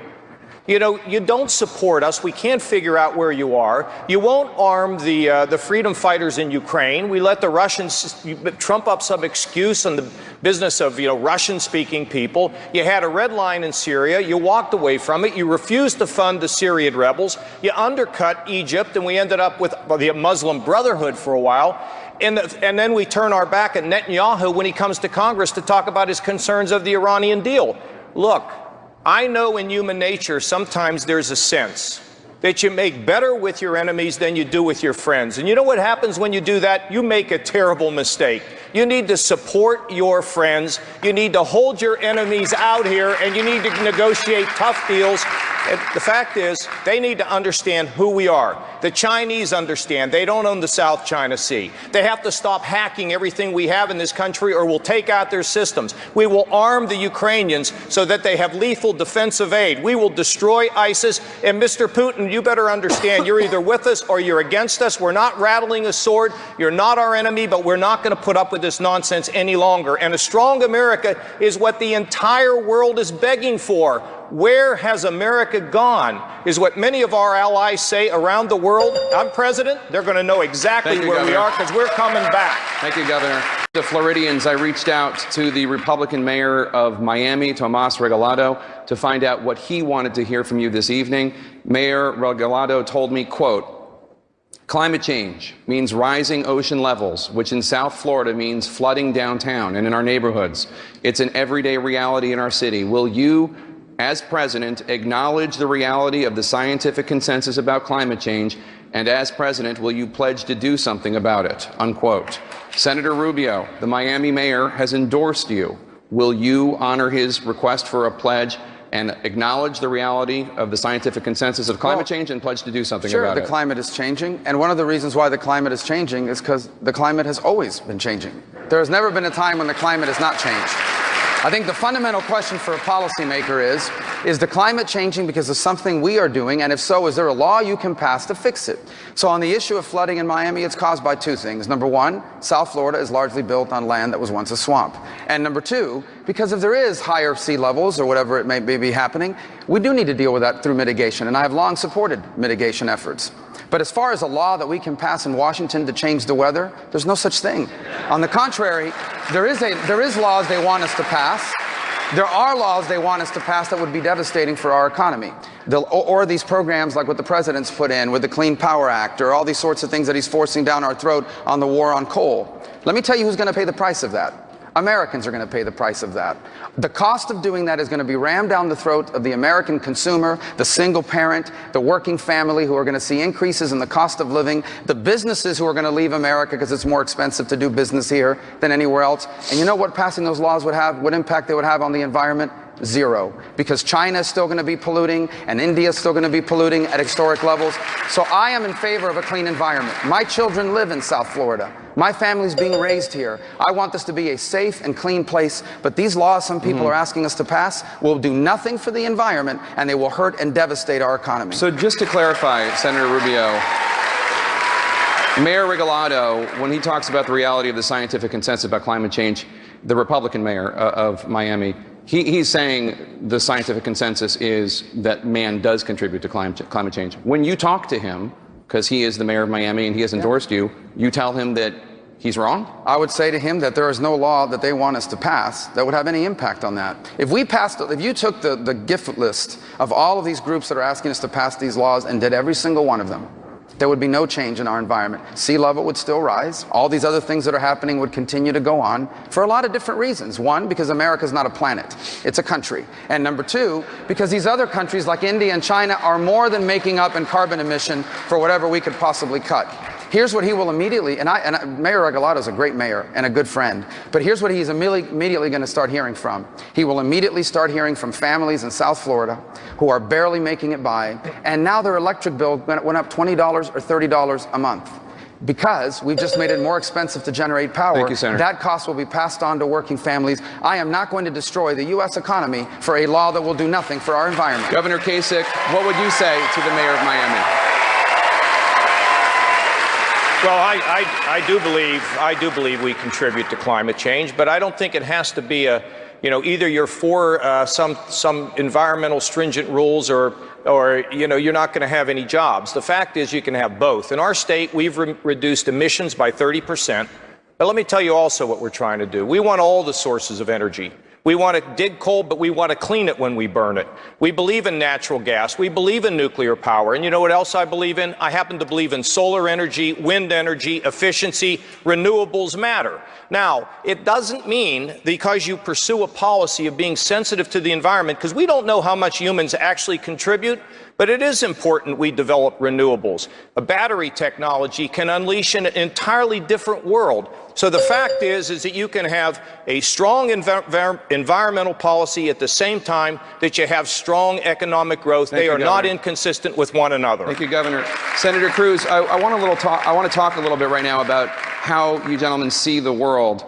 You know, you don't support us. We can't figure out where you are. You won't arm the freedom fighters in Ukraine. We let the Russians trump up some excuse on the business of, Russian-speaking people. You had a red line in Syria. You walked away from it. You refused to fund the Syrian rebels. You undercut Egypt, and we ended up with the Muslim Brotherhood for a while. And then we turn our back at Netanyahu when he comes to Congress to talk about his concerns of the Iranian deal. Look, I know in human nature sometimes there's a sense that you make better with your enemies than you do with your friends. And you know what happens when you do that? You make a terrible mistake. You need to support your friends. You need to hold your enemies out here, and you need to negotiate tough deals. And the fact is, they need to understand who we are. The Chinese understand. They don't own the South China Sea. They have to stop hacking everything we have in this country, or we'll take out their systems. We will arm the Ukrainians so that they have lethal defensive aid. We will destroy ISIS. And Mr. Putin, you better understand, you're either with us or you're against us. We're not rattling a sword. You're not our enemy, but we're not going to put up with this nonsense any longer. And a strong America is what the entire world is begging for. Where has America gone? Is what many of our allies say around the world. I'm president. They're going to know exactly where we are, because we're coming back. Thank you, Governor. The Floridians, I reached out to the Republican mayor of Miami, Tomas Regalado, to find out what he wanted to hear from you this evening. Mayor Regalado told me, quote, "Climate change means rising ocean levels, which in South Florida means flooding downtown and in our neighborhoods. It's an everyday reality in our city. Will you, as president, acknowledge the reality of the scientific consensus about climate change, and as president, will you pledge to do something about it?" Unquote. Senator Rubio, the Miami mayor, has endorsed you. Will you honor his request for a pledge and acknowledge the reality of the scientific consensus of climate change and pledge to do something about it? Sure, the climate is changing, and one of the reasons why the climate is changing is because the climate has always been changing. There has never been a time when the climate has not changed. I think the fundamental question for a policymaker is the climate changing because of something we are doing? And if so, is there a law you can pass to fix it? So on the issue of flooding in Miami, it's caused by two things. Number one, South Florida is largely built on land that was once a swamp. And number two, because if there is higher sea levels or whatever it may be happening, we do need to deal with that through mitigation. And I have long supported mitigation efforts. But as far as a law that we can pass in Washington to change the weather, there's no such thing. On the contrary, there is laws they want us to pass. There are laws they want us to pass that would be devastating for our economy. Or these programs like what the president's put in with the Clean Power Act, or all these sorts of things that he's forcing down our throat on the war on coal. Let me tell you who's going to pay the price of that. Americans are going to pay the price of that. The cost of doing that is going to be rammed down the throat of the American consumer, the single parent, the working family, who are going to see increases in the cost of living, the businesses who are going to leave America because it's more expensive to do business here than anywhere else. And you know what passing those laws would have, what impact they would have on the environment? Zero. Because China is still going to be polluting, and India is still going to be polluting at historic levels. So I am in favor of a clean environment. My children live in South Florida. My family's being raised here. I want this to be a safe and clean place, but these laws some people are asking us to pass will do nothing for the environment, and they will hurt and devastate our economy. So just to clarify, Senator Rubio, Mayor Regalado, when he talks about the reality of the scientific consensus about climate change, the Republican mayor of Miami, he's saying the scientific consensus is that man does contribute to climate change. When you talk to him, because he is the mayor of Miami and he has endorsed you, you tell him that he's wrong? I would say to him that there is no law that they want us to pass that would have any impact on that. If you took the gift list of all of these groups that are asking us to pass these laws and did every single one of them, there would be no change in our environment. Sea level would still rise. All these other things that are happening would continue to go on for a lot of different reasons. One, because America is not a planet. It's a country. And number two, because these other countries like India and China are more than making up in carbon emission for whatever we could possibly cut. Here's what he will immediately, Mayor Regalado is a great mayor and a good friend, but here's what he's immediately going to start hearing from. He will immediately start hearing from families in South Florida who are barely making it by, and now their electric bill went up $20 or $30 a month. Because we've just made it more expensive to generate power. Thank you, Senator. That cost will be passed on to working families. I am not going to destroy the U.S. economy for a law that will do nothing for our environment. Governor Kasich, what would you say to the mayor of Miami? Well, I do believe we contribute to climate change, but I don't think it has to be either you're for some environmental stringent rules or you're not going to have any jobs. The fact is you can have both. In our state, we've reduced emissions by 30%. But let me tell you also what we're trying to do. We want all the sources of energy. We want to dig coal, but we want to clean it when we burn it. We believe in natural gas. We believe in nuclear power. And you know what else I believe in? I happen to believe in solar energy, wind energy, efficiency. Renewables matter. Now, it doesn't mean because you pursue a policy of being sensitive to the environment, because we don't know how much humans actually contribute, but it is important we develop renewables. A battery technology can unleash an entirely different world. So the fact is that you can have a strong environmental policy at the same time that you have strong economic growth. They are not inconsistent with one another. Thank you, Governor. Senator Cruz, I want to talk a little bit right now about how you gentlemen see the world.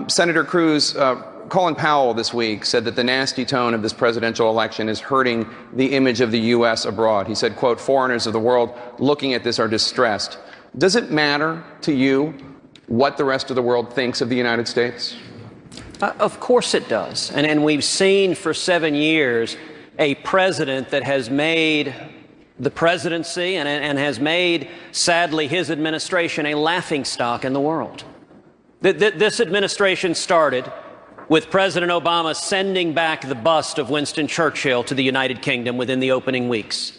Senator Cruz, Colin Powell this week said that the nasty tone of this presidential election is hurting the image of the U.S. abroad. He said, quote, foreigners of the world looking at this are distressed. Does it matter to you what the rest of the world thinks of the United States? Of course it does. And we've seen for 7 years a president that has made the presidency and has made, sadly, his administration a laughingstock in the world. This administration started with President Obama sending back the bust of Winston Churchill to the United Kingdom within the opening weeks.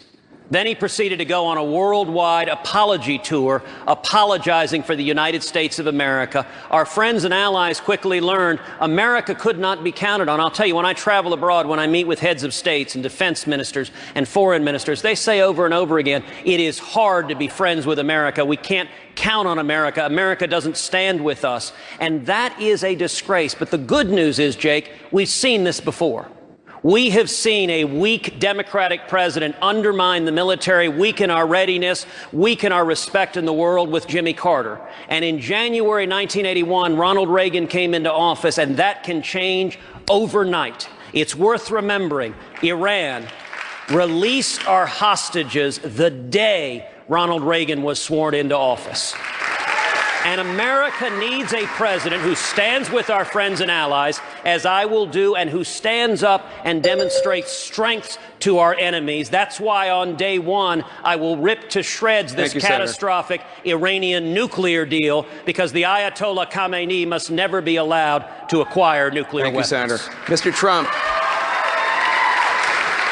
Then he proceeded to go on a worldwide apology tour, apologizing for the United States of America. Our friends and allies quickly learned America could not be counted on. I'll tell you, when I travel abroad, when I meet with heads of states and defense ministers and foreign ministers, they say over and over again, it is hard to be friends with America. We can't count on America. America doesn't stand with us. And that is a disgrace. But the good news is, Jake, we've seen this before. We have seen a weak Democratic president undermine the military, weaken our readiness, weaken our respect in the world with Jimmy Carter. And in January 1981, Ronald Reagan came into office, and that can change overnight. It's worth remembering, Iran released our hostages the day Ronald Reagan was sworn into office. And America needs a president who stands with our friends and allies, as I will do, and who stands up and demonstrates strength to our enemies. That's why on day one, I will rip to shreds this catastrophic Iranian nuclear deal, because the Ayatollah Khamenei must never be allowed to acquire nuclear weapons. Thank you, Senator. Mr. Trump,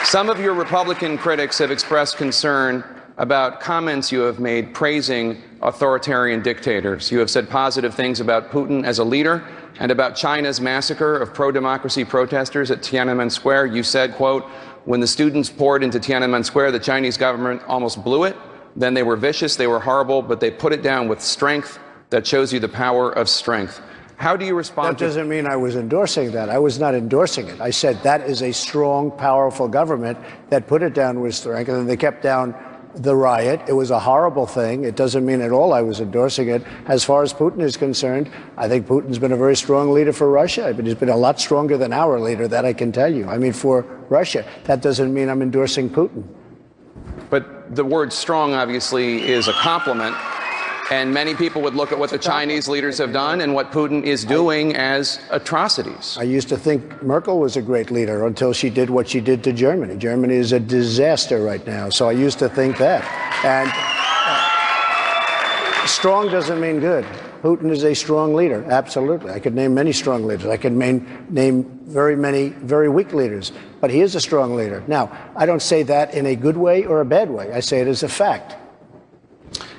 some of your Republican critics have expressed concern about comments you have made praising authoritarian dictators. You have said positive things about Putin as a leader and about China's massacre of pro-democracy protesters at Tiananmen Square. You said, quote, when the students poured into Tiananmen Square, the Chinese government almost blew it. Then they were vicious, they were horrible, but they put it down with strength. That shows you the power of strength. How do you respond to that? Doesn't mean I was endorsing that. I was not endorsing it. I said that is a strong, powerful government that put it down with strength, and then they kept down the riot. It was a horrible thing. It doesn't mean at all I was endorsing it. As far as Putin is concerned, I think Putin's been a very strong leader for Russia, but he's been a lot stronger than our leader, that I can tell you. I mean, for Russia. That doesn't mean I'm endorsing Putin. But the word strong, obviously, is a compliment. And many people would look at what the Chinese leaders have done and what Putin is doing as atrocities. I used to think Merkel was a great leader until she did what she did to Germany. Germany is a disaster right now. So I used to think that. And strong doesn't mean good. Putin is a strong leader. Absolutely. I could name many strong leaders. I could name very many very weak leaders. But he is a strong leader. Now, I don't say that in a good way or a bad way. I say it as a fact.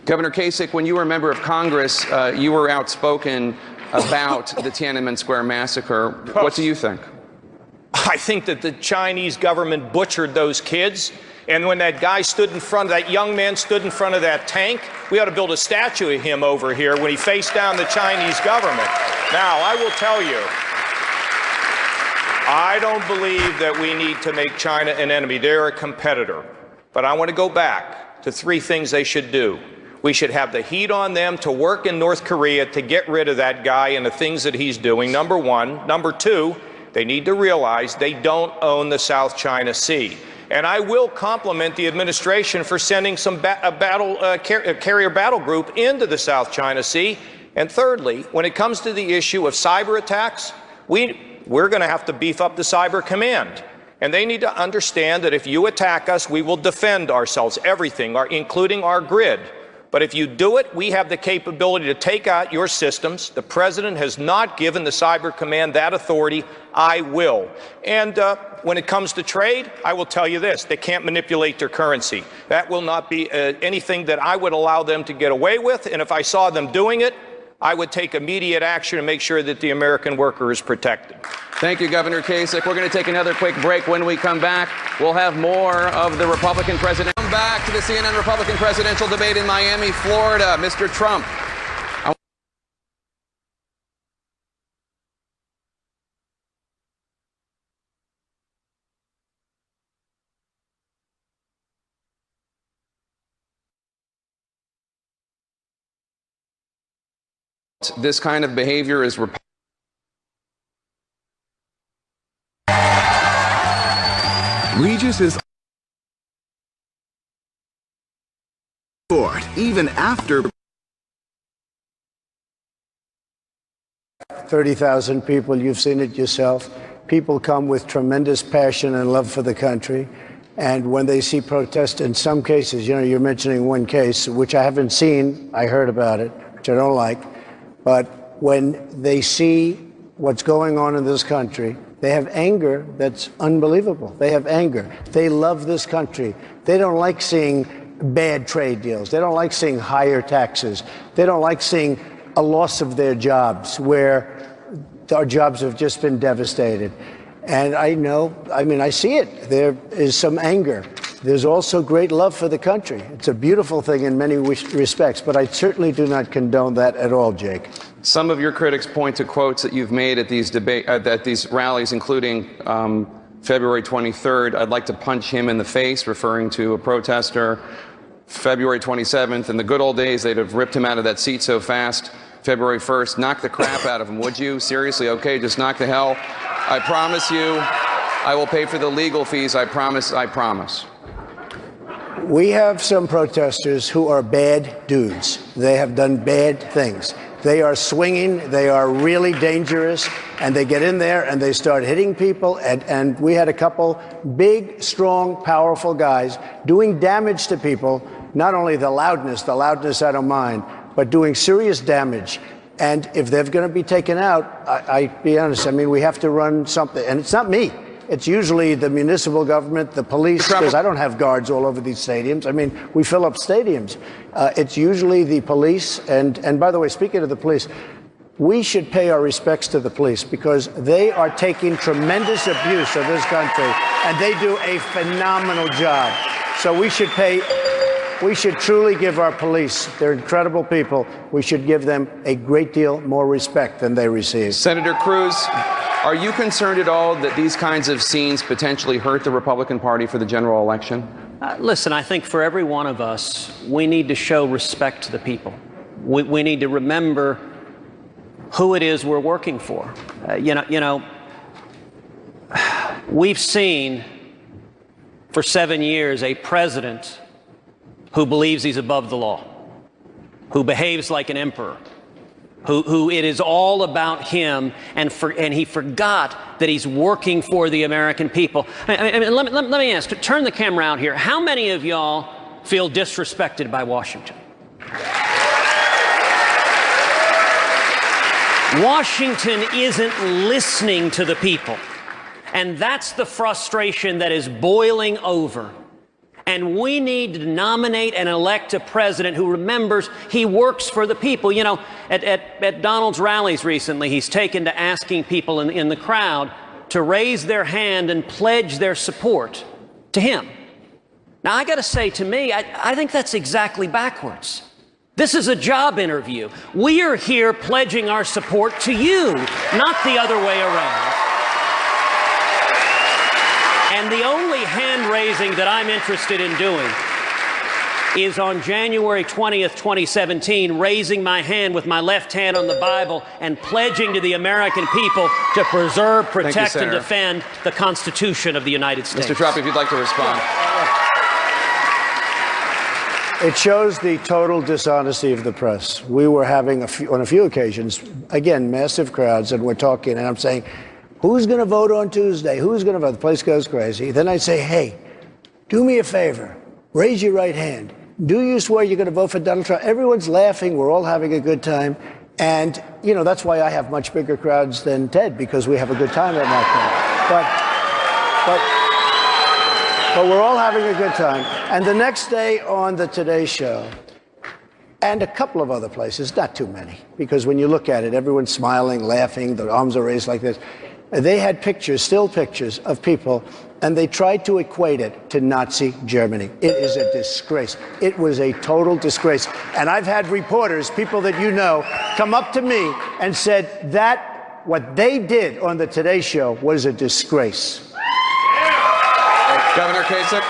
Governor Kasich, when you were a member of Congress, you were outspoken about the Tiananmen Square massacre. What do you think? I think that the Chinese government butchered those kids. And when that guy stood in front of that young man stood in front of that tank, we ought to build a statue of him over here when he faced down the Chinese government. Now, I will tell you, I don't believe that we need to make China an enemy. They're a competitor. But I want to go back to 3 things they should do. We should have the heat on them to work in North Korea to get rid of that guy and the things that he's doing, number 1. Number 2, they need to realize they don't own the South China Sea. And I will compliment the administration for sending some carrier battle group into the South China Sea. And thirdly, when it comes to the issue of cyber attacks, we're going to have to beef up the cyber command. And they need to understand that if you attack us, we will defend ourselves, everything, including our grid. But if you do it, we have the capability to take out your systems. The president has not given the Cyber Command that authority. I will. And when it comes to trade, I will tell you this. They can't manipulate their currency. That will not be anything that I would allow them to get away with. And if I saw them doing it, I would take immediate action to make sure that the American worker is protected. Thank you, Governor Kasich. We're going to take another quick break. When we come back, we'll have more of the Republican president. Come back to the CNN Republican presidential debate in Miami, Florida. Mr. Trump. This kind of behavior is Regis is even after 30,000 people, you've seen it yourself. People come with tremendous passion and love for the country. And when they see protests, in some cases, you know, you're mentioning one case, which I haven't seen, I heard about it, which I don't like. But when they see what's going on in this country, they have anger that's unbelievable. They have anger. They love this country. They don't like seeing bad trade deals. They don't like seeing higher taxes. They don't like seeing a loss of their jobs, where our jobs have just been devastated. And I know, I mean, I see it. There is some anger. There's also great love for the country. It's a beautiful thing in many respects, but I certainly do not condone that at all, Jake. Some of your critics point to quotes that you've made at these rallies, including February 23rd. I'd like to punch him in the face, referring to a protester. February 27th, in the good old days, they'd have ripped him out of that seat so fast. February 1st, knock the crap out of him, would you? Seriously, okay, just knock the hell. I promise you, I will pay for the legal fees. I promise, I promise. We have some protesters who are bad dudes. They have done bad things. They are swinging, they are really dangerous, and they get in there and they start hitting people. And we had a couple big, strong, powerful guys doing damage to people. Not only the loudness I don't mind, but doing serious damage. And if they're going to be taken out, I be honest, I mean, we have to run something. And it's not me. It's usually the municipal government, the police, because I don't have guards all over these stadiums. I mean, we fill up stadiums. It's usually the police. And by the way, speaking of the police, we should pay our respects to the police, because they are taking tremendous abuse of this country, and they do a phenomenal job. So we should truly give our police, they're incredible people, we should give them a great deal more respect than they receive. Senator Cruz, are you concerned at all that these kinds of scenes potentially hurt the Republican Party for the general election? Listen, I think for every one of us, we need to show respect to the people. We need to remember who it is we're working for. We've seen for 7 years a president who believes he's above the law, who behaves like an emperor, who it is all about him, and he forgot that he's working for the American people. I mean, let me ask, turn the camera out here. How many of y'all feel disrespected by Washington? Washington isn't listening to the people. And that's the frustration that is boiling over. And we need to nominate and elect a president who remembers he works for the people. You know, at Donald's rallies recently, he's taken to asking people in the crowd to raise their hand and pledge their support to him. Now, I got to say, to me, I think that's exactly backwards. This is a job interview. We are here pledging our support to you, not the other way around. And the only hand-raising that I'm interested in doing is on January 20th, 2017, raising my hand with my left hand on the Bible and pledging to the American people to preserve, protect, and defend the Constitution of the United States. Mr. Trump, if you'd like to respond. It shows the total dishonesty of the press. We were having, on a few occasions, again, massive crowds, and we're talking, and I'm saying, who's going to vote on Tuesday? Who's going to vote? The place goes crazy. Then I say, hey, do me a favor. Raise your right hand. Do you swear you're going to vote for Donald Trump? Everyone's laughing. We're all having a good time. And, you know, that's why I have much bigger crowds than Ted, because we have a good time at my crowd. But we're all having a good time. And the next day on the Today Show, and a couple of other places, not too many, because when you look at it, everyone's smiling, laughing, their arms are raised like this. They had pictures, still pictures of people, and they tried to equate it to Nazi Germany. It is a disgrace. It was a total disgrace. And I've had reporters, people that you know, come up to me and said that what they did on the Today Show was a disgrace. Governor Kasich,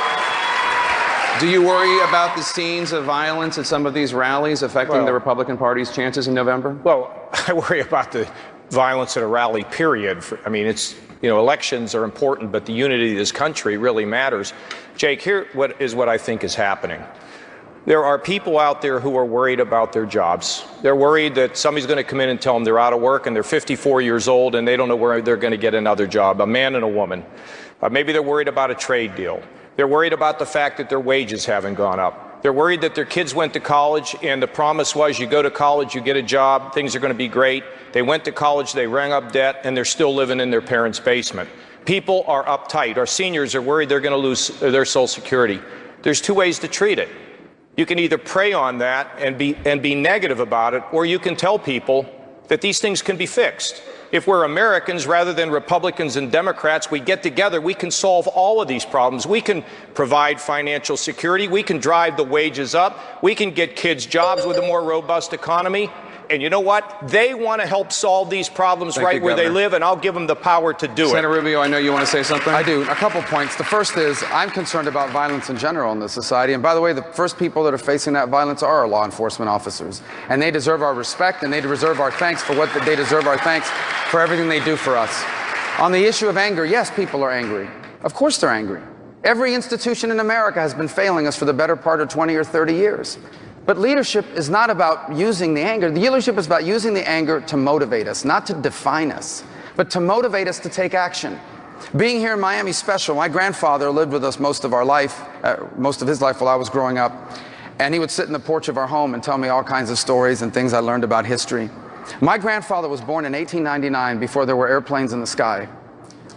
do you worry about the scenes of violence at some of these rallies affecting the Republican Party's chances in November? Well, I worry about the violence at a rally, period. I mean, it's, you know, elections are important, but the unity of this country really matters. Jake, here what I think is happening. There are people out there who are worried about their jobs. They're worried that somebody's going to come in and tell them they're out of work and they're 54 years old and they don't know where they're going to get another job, a man and a woman. Maybe they're worried about a trade deal. They're worried about the fact that their wages haven't gone up. They're worried that their kids went to college and the promise was you go to college, you get a job, things are going to be great. They went to college, they rang up debt, and they're still living in their parents' basement. People are uptight. Our seniors are worried they're going to lose their Social Security. There's two ways to treat it. You can either prey on that and be negative about it, or you can tell people that these things can be fixed. If we're Americans rather than Republicans and Democrats, we get together, we can solve all of these problems. We can provide financial security. We can drive the wages up. We can get kids jobs with a more robust economy. And you know what? They want to help solve these problems right where they live, and I'll give them the power to do it. Senator Rubio, I know you want to say something. I do. A couple points. The first is I'm concerned about violence in general in this society. And by the way, the first people that are facing that violence are our law enforcement officers. And they deserve our respect, and they deserve our thanks for what they deserve our thanks for everything they do for us. On the issue of anger, yes, people are angry. Of course they're angry. Every institution in America has been failing us for the better part of 20 or 30 years. But leadership is not about using the anger. The leadership is about using the anger to motivate us, not to define us, but to motivate us to take action. Being here in Miami is special. My grandfather lived with us most of our life, most of his life while I was growing up. And he would sit in the porch of our home and tell me all kinds of stories and things I learned about history. My grandfather was born in 1899 before there were airplanes in the sky.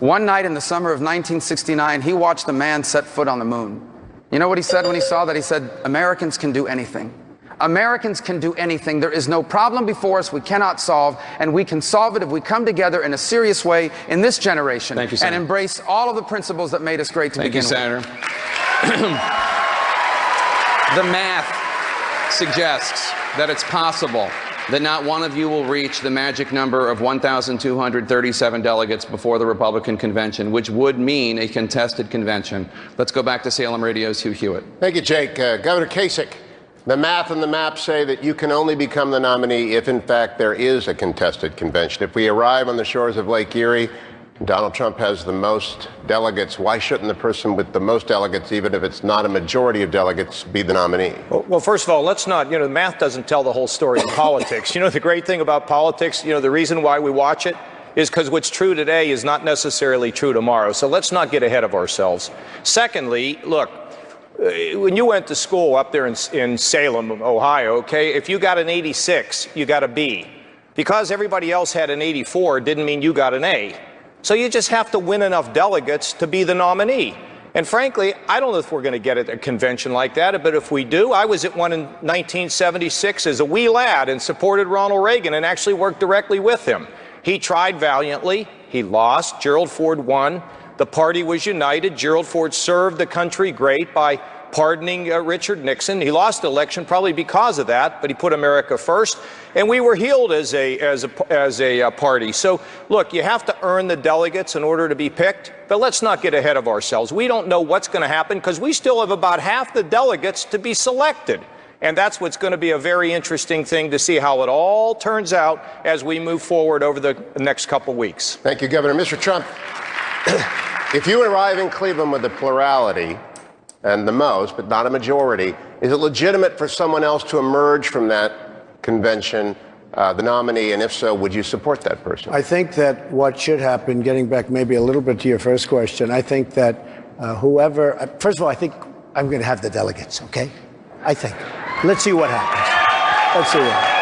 One night in the summer of 1969, he watched a man set foot on the moon. You know what he said when he saw that? He said, Americans can do anything. Americans can do anything. There is no problem before us we cannot solve, and we can solve it if we come together in a serious way in this generation and embrace all of the principles that made us great to begin with. Senator. The math suggests that it's possible that not one of you will reach the magic number of 1,237 delegates before the Republican convention, which would mean a contested convention. Let's go back to Salem Radio's Hugh Hewitt. Thank you, Jake. Governor Kasich, the math and the map say that you can only become the nominee if, in fact, there is a contested convention. If we arrive on the shores of Lake Erie, Donald Trump has the most delegates. Why shouldn't the person with the most delegates, even if it's not a majority of delegates, be the nominee? Well, first of all, let's not, the math doesn't tell the whole story in politics. The great thing about politics, the reason why we watch it is because what's true today is not necessarily true tomorrow. So let's not get ahead of ourselves. Secondly, look, when you went to school up there in Salem, Ohio, okay, if you got an 86, you got a B. Because everybody else had an 84 didn't mean you got an A. So you just have to win enough delegates to be the nominee. And frankly, I don't know if we're going to get at a convention like that, but if we do, I was at one in 1976 as a wee lad and supported Ronald Reagan and actually worked directly with him. He tried valiantly. He lost. Gerald Ford won. The party was united. Gerald Ford served the country great by pardoning Richard Nixon. He lost the election probably because of that, but he put America first, and we were healed as a party. So, look, you have to earn the delegates in order to be picked, but let's not get ahead of ourselves. We don't know what's going to happen because we still have about half the delegates to be selected, and that's what's going to be a very interesting thing to see how it all turns out as we move forward over the next couple weeks. Thank you, Governor. Mr. Trump, if you arrive in Cleveland with a plurality, and the most, but not a majority, is it legitimate for someone else to emerge from that convention the nominee? And if so, would you support that person? I think that what should happen, getting back maybe a little bit to your first question, I think that whoever, first of all, I think I'm going to have the delegates, okay? I think. Let's see what happens. Let's see what happens.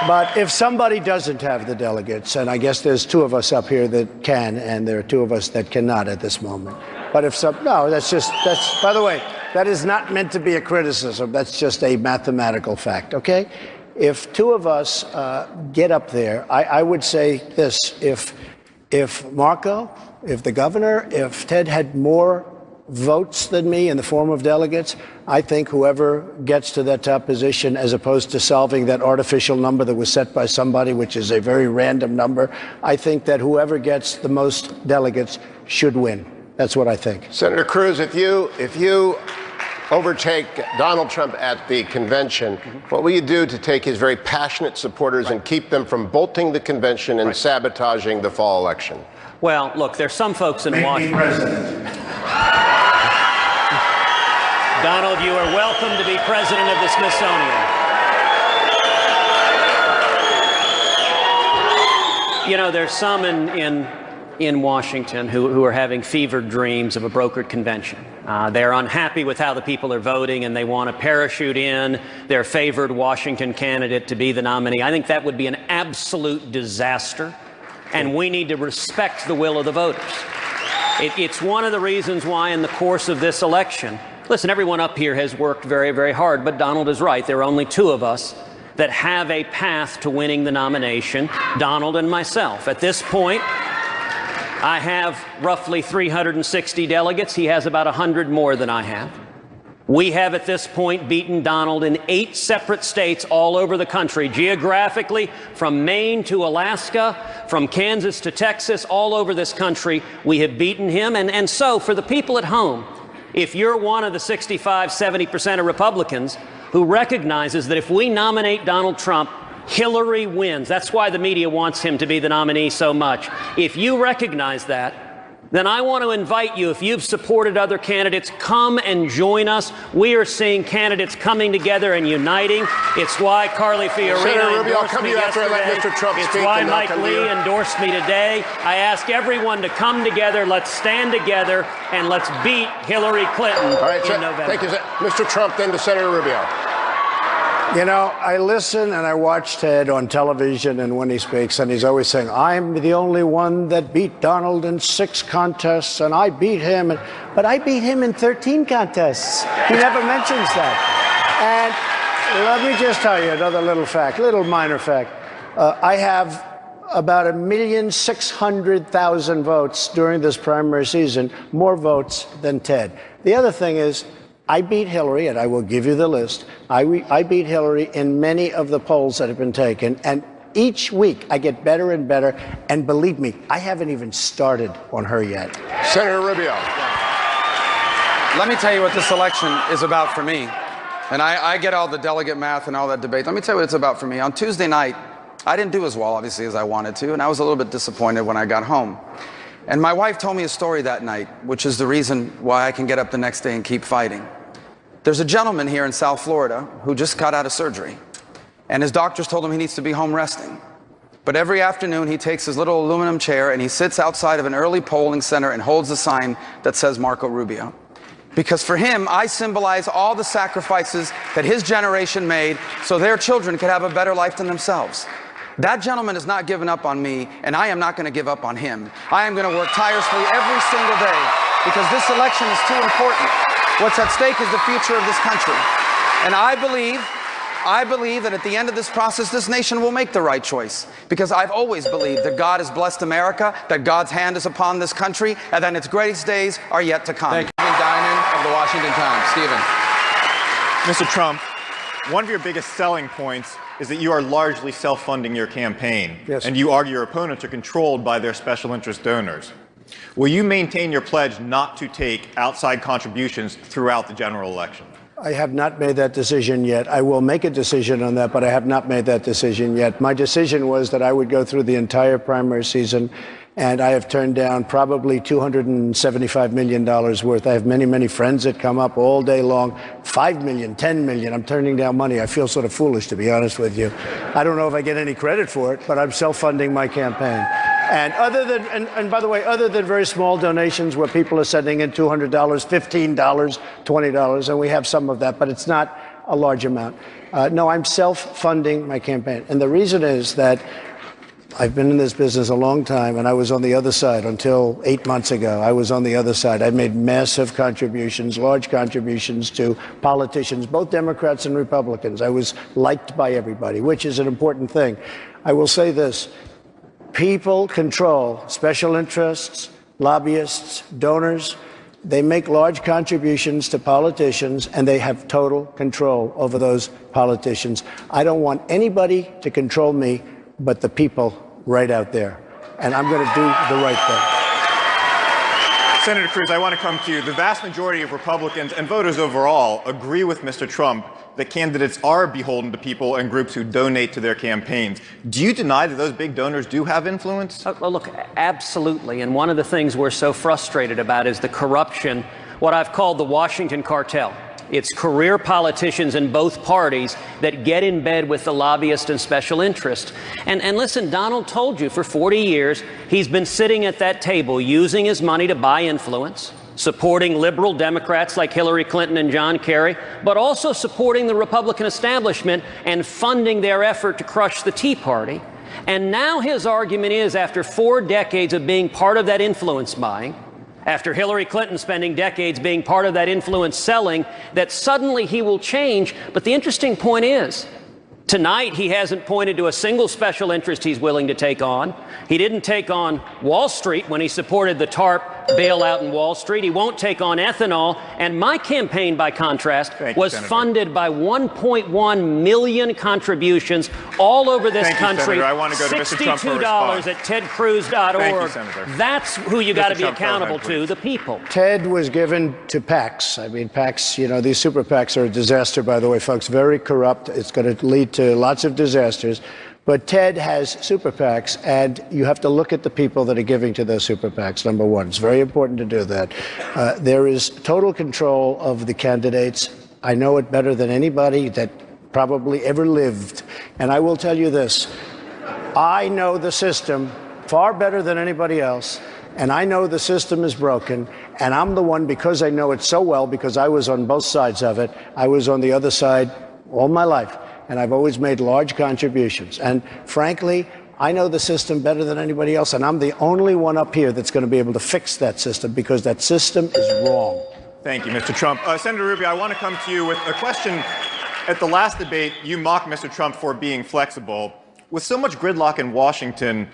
But if somebody doesn't have the delegates, and I guess there's two of us up here that can, and there are two of us that cannot at this moment. But if some, no, that's, by the way, that is not meant to be a criticism. That's just a mathematical fact, okay? If two of us get up there, I would say this, if Marco, if the governor, if Ted had more votes than me in the form of delegates, I think whoever gets to that top position, as opposed to solving that artificial number that was set by somebody, which is a very random number, I think that whoever gets the most delegates should win. That's what I think. Senator Cruz, if you overtake Donald Trump at the convention, what will you do to take his very passionate supporters and keep them from bolting the convention and sabotaging the fall election? Well, look, there's some folks in Washington. Donald, you are welcome to be president of the Smithsonian. You know, there's some in Washington who are having fevered dreams of a brokered convention. They're unhappy with how the people are voting, and they want to parachute in their favored Washington candidate to be the nominee. I think that would be an absolute disaster, and we need to respect the will of the voters. It's one of the reasons why in the course of this election, listen, everyone up here has worked very, very hard, but Donald is right. There are only two of us that have a path to winning the nomination, Donald and myself. At this point, I have roughly 360 delegates. He has about 100 more than I have. We have at this point beaten Donald in 8 separate states all over the country, geographically, from Maine to Alaska, from Kansas to Texas, all over this country. We have beaten him. And so for the people at home, if you're one of the 65, 70% of Republicans who recognizes that if we nominate Donald Trump, Hillary wins. That's why the media wants him to be the nominee so much. If you recognize that, then I want to invite you, if you've supported other candidates, come and join us. We are seeing candidates coming together and uniting. It's why Carly Fiorina endorsed me yesterday. It's why Mike Lee endorsed me today. I ask everyone to come together. Let's stand together and let's beat Hillary Clinton in November. Thank you, Mr. Trump. Then to Senator Rubio. You know, I listen and I watch Ted on television, and when he speaks, and he's always saying, I'm the only one that beat Donald in 6 contests, and I beat him. But I beat him in 13 contests. He never mentions that. And let me just tell you another little fact, little minor fact. I have about 1,600,000 votes during this primary season, more votes than Ted. The other thing is, I beat Hillary, and I will give you the list. I beat Hillary in many of the polls that have been taken, and each week I get better and better, and believe me, I haven't even started on her yet. Senator Rubio. Let me tell you what this election is about for me. And I get all the delegate math and all that debate. Let me tell you what it's about for me. On Tuesday night, I didn't do as well, obviously, as I wanted to, and I was a little bit disappointed when I got home. And my wife told me a story that night, which is the reason why I can get up the next day and keep fighting. There's a gentleman here in South Florida who just got out of surgery, and his doctors told him he needs to be home resting. But every afternoon he takes his little aluminum chair and he sits outside of an early polling center and holds a sign that says Marco Rubio. Because for him, I symbolize all the sacrifices that his generation made so their children could have a better life than themselves. That gentleman has not given up on me, and I am not going to give up on him. I am going to work tirelessly every single day because this election is too important. What's at stake is the future of this country. And I believe that at the end of this process, this nation will make the right choice. Because I've always believed that God has blessed America, that God's hand is upon this country, and that its greatest days are yet to come. Thank you. Stephen Diamond of the Washington Times. Stephen. Mr. Trump, one of your biggest selling points is that you are largely self-funding your campaign. Yes. And you argue your opponents are controlled by their special interest donors. Will you maintain your pledge not to take outside contributions throughout the general election? I have not made that decision yet. I will make a decision on that, but I have not made that decision yet. My decision was that I would go through the entire primary season and I have turned down probably $275 million worth. I have many, many friends that come up all day long. 5 million, 10 million. I'm turning down money. I feel sort of foolish, to be honest with you. I don't know if I get any credit for it, but I'm self-funding my campaign. And and by the way, other than very small donations where people are sending in $200, $15, $20, and we have some of that, but it's not a large amount. No, I'm self-funding my campaign. And the reason is that I've been in this business a long time, and I was on the other side until 8 months ago. I was on the other side. I made massive contributions, large contributions to politicians, both Democrats and Republicans. I was liked by everybody, which is an important thing. I will say this. People control special interests, lobbyists, donors. They make large contributions to politicians, and they have total control over those politicians. I don't want anybody to control me but the people right out there. And I'm going to do the right thing. Senator Cruz, I want to come to you. The vast majority of Republicans and voters overall agree with Mr. Trump that candidates are beholden to people and groups who donate to their campaigns. Do you deny that those big donors do have influence? Well, look, absolutely. And one of the things we're so frustrated about is the corruption, what I've called the Washington cartel. It's career politicians in both parties that get in bed with the lobbyist and special interest. And listen, Donald told you for 40 years he's been sitting at that table using his money to buy influence, supporting liberal Democrats like Hillary Clinton and John Kerry, but also supporting the Republican establishment and funding their effort to crush the Tea Party. And now his argument is, after 4 decades of being part of that influence buying, after Hillary Clinton spending decades being part of that influence selling, that suddenly he will change. But the interesting point is, tonight he hasn't pointed to a single special interest he's willing to take on. He didn't take on Wall Street when he supported the TARP bailout in Wall Street. He won't take on ethanol. And my campaign, by contrast, was funded by 1.1 million contributions all over this country. I want to go to Mr. Trump for a response. $62 at tedcruz.org. Thank you, Senator. That's who you got to be accountable to, the people. TED was given to PACs. I mean, PACs, you know, these super PACs are a disaster, by the way, folks. Very corrupt. It's going to lead to lots of disasters. But TED has super PACs, and you have to look at the people that are giving to those super PACs, number one. It's very important to do that. There is total control of the candidates. I know it better than anybody that probably ever lived. And I will tell you this. I know the system far better than anybody else, and I know the system is broken, and I'm the one, because I know it so well, because I was on both sides of it. I was on the other side all my life. And I've always made large contributions. And frankly, I know the system better than anybody else, and I'm the only one up here that's going to be able to fix that system, because that system is wrong. Thank you, Mr. Trump. Senator Rubio, I want to come to you with a question. At the last debate, you mocked Mr. Trump for being flexible. With so much gridlock in Washington,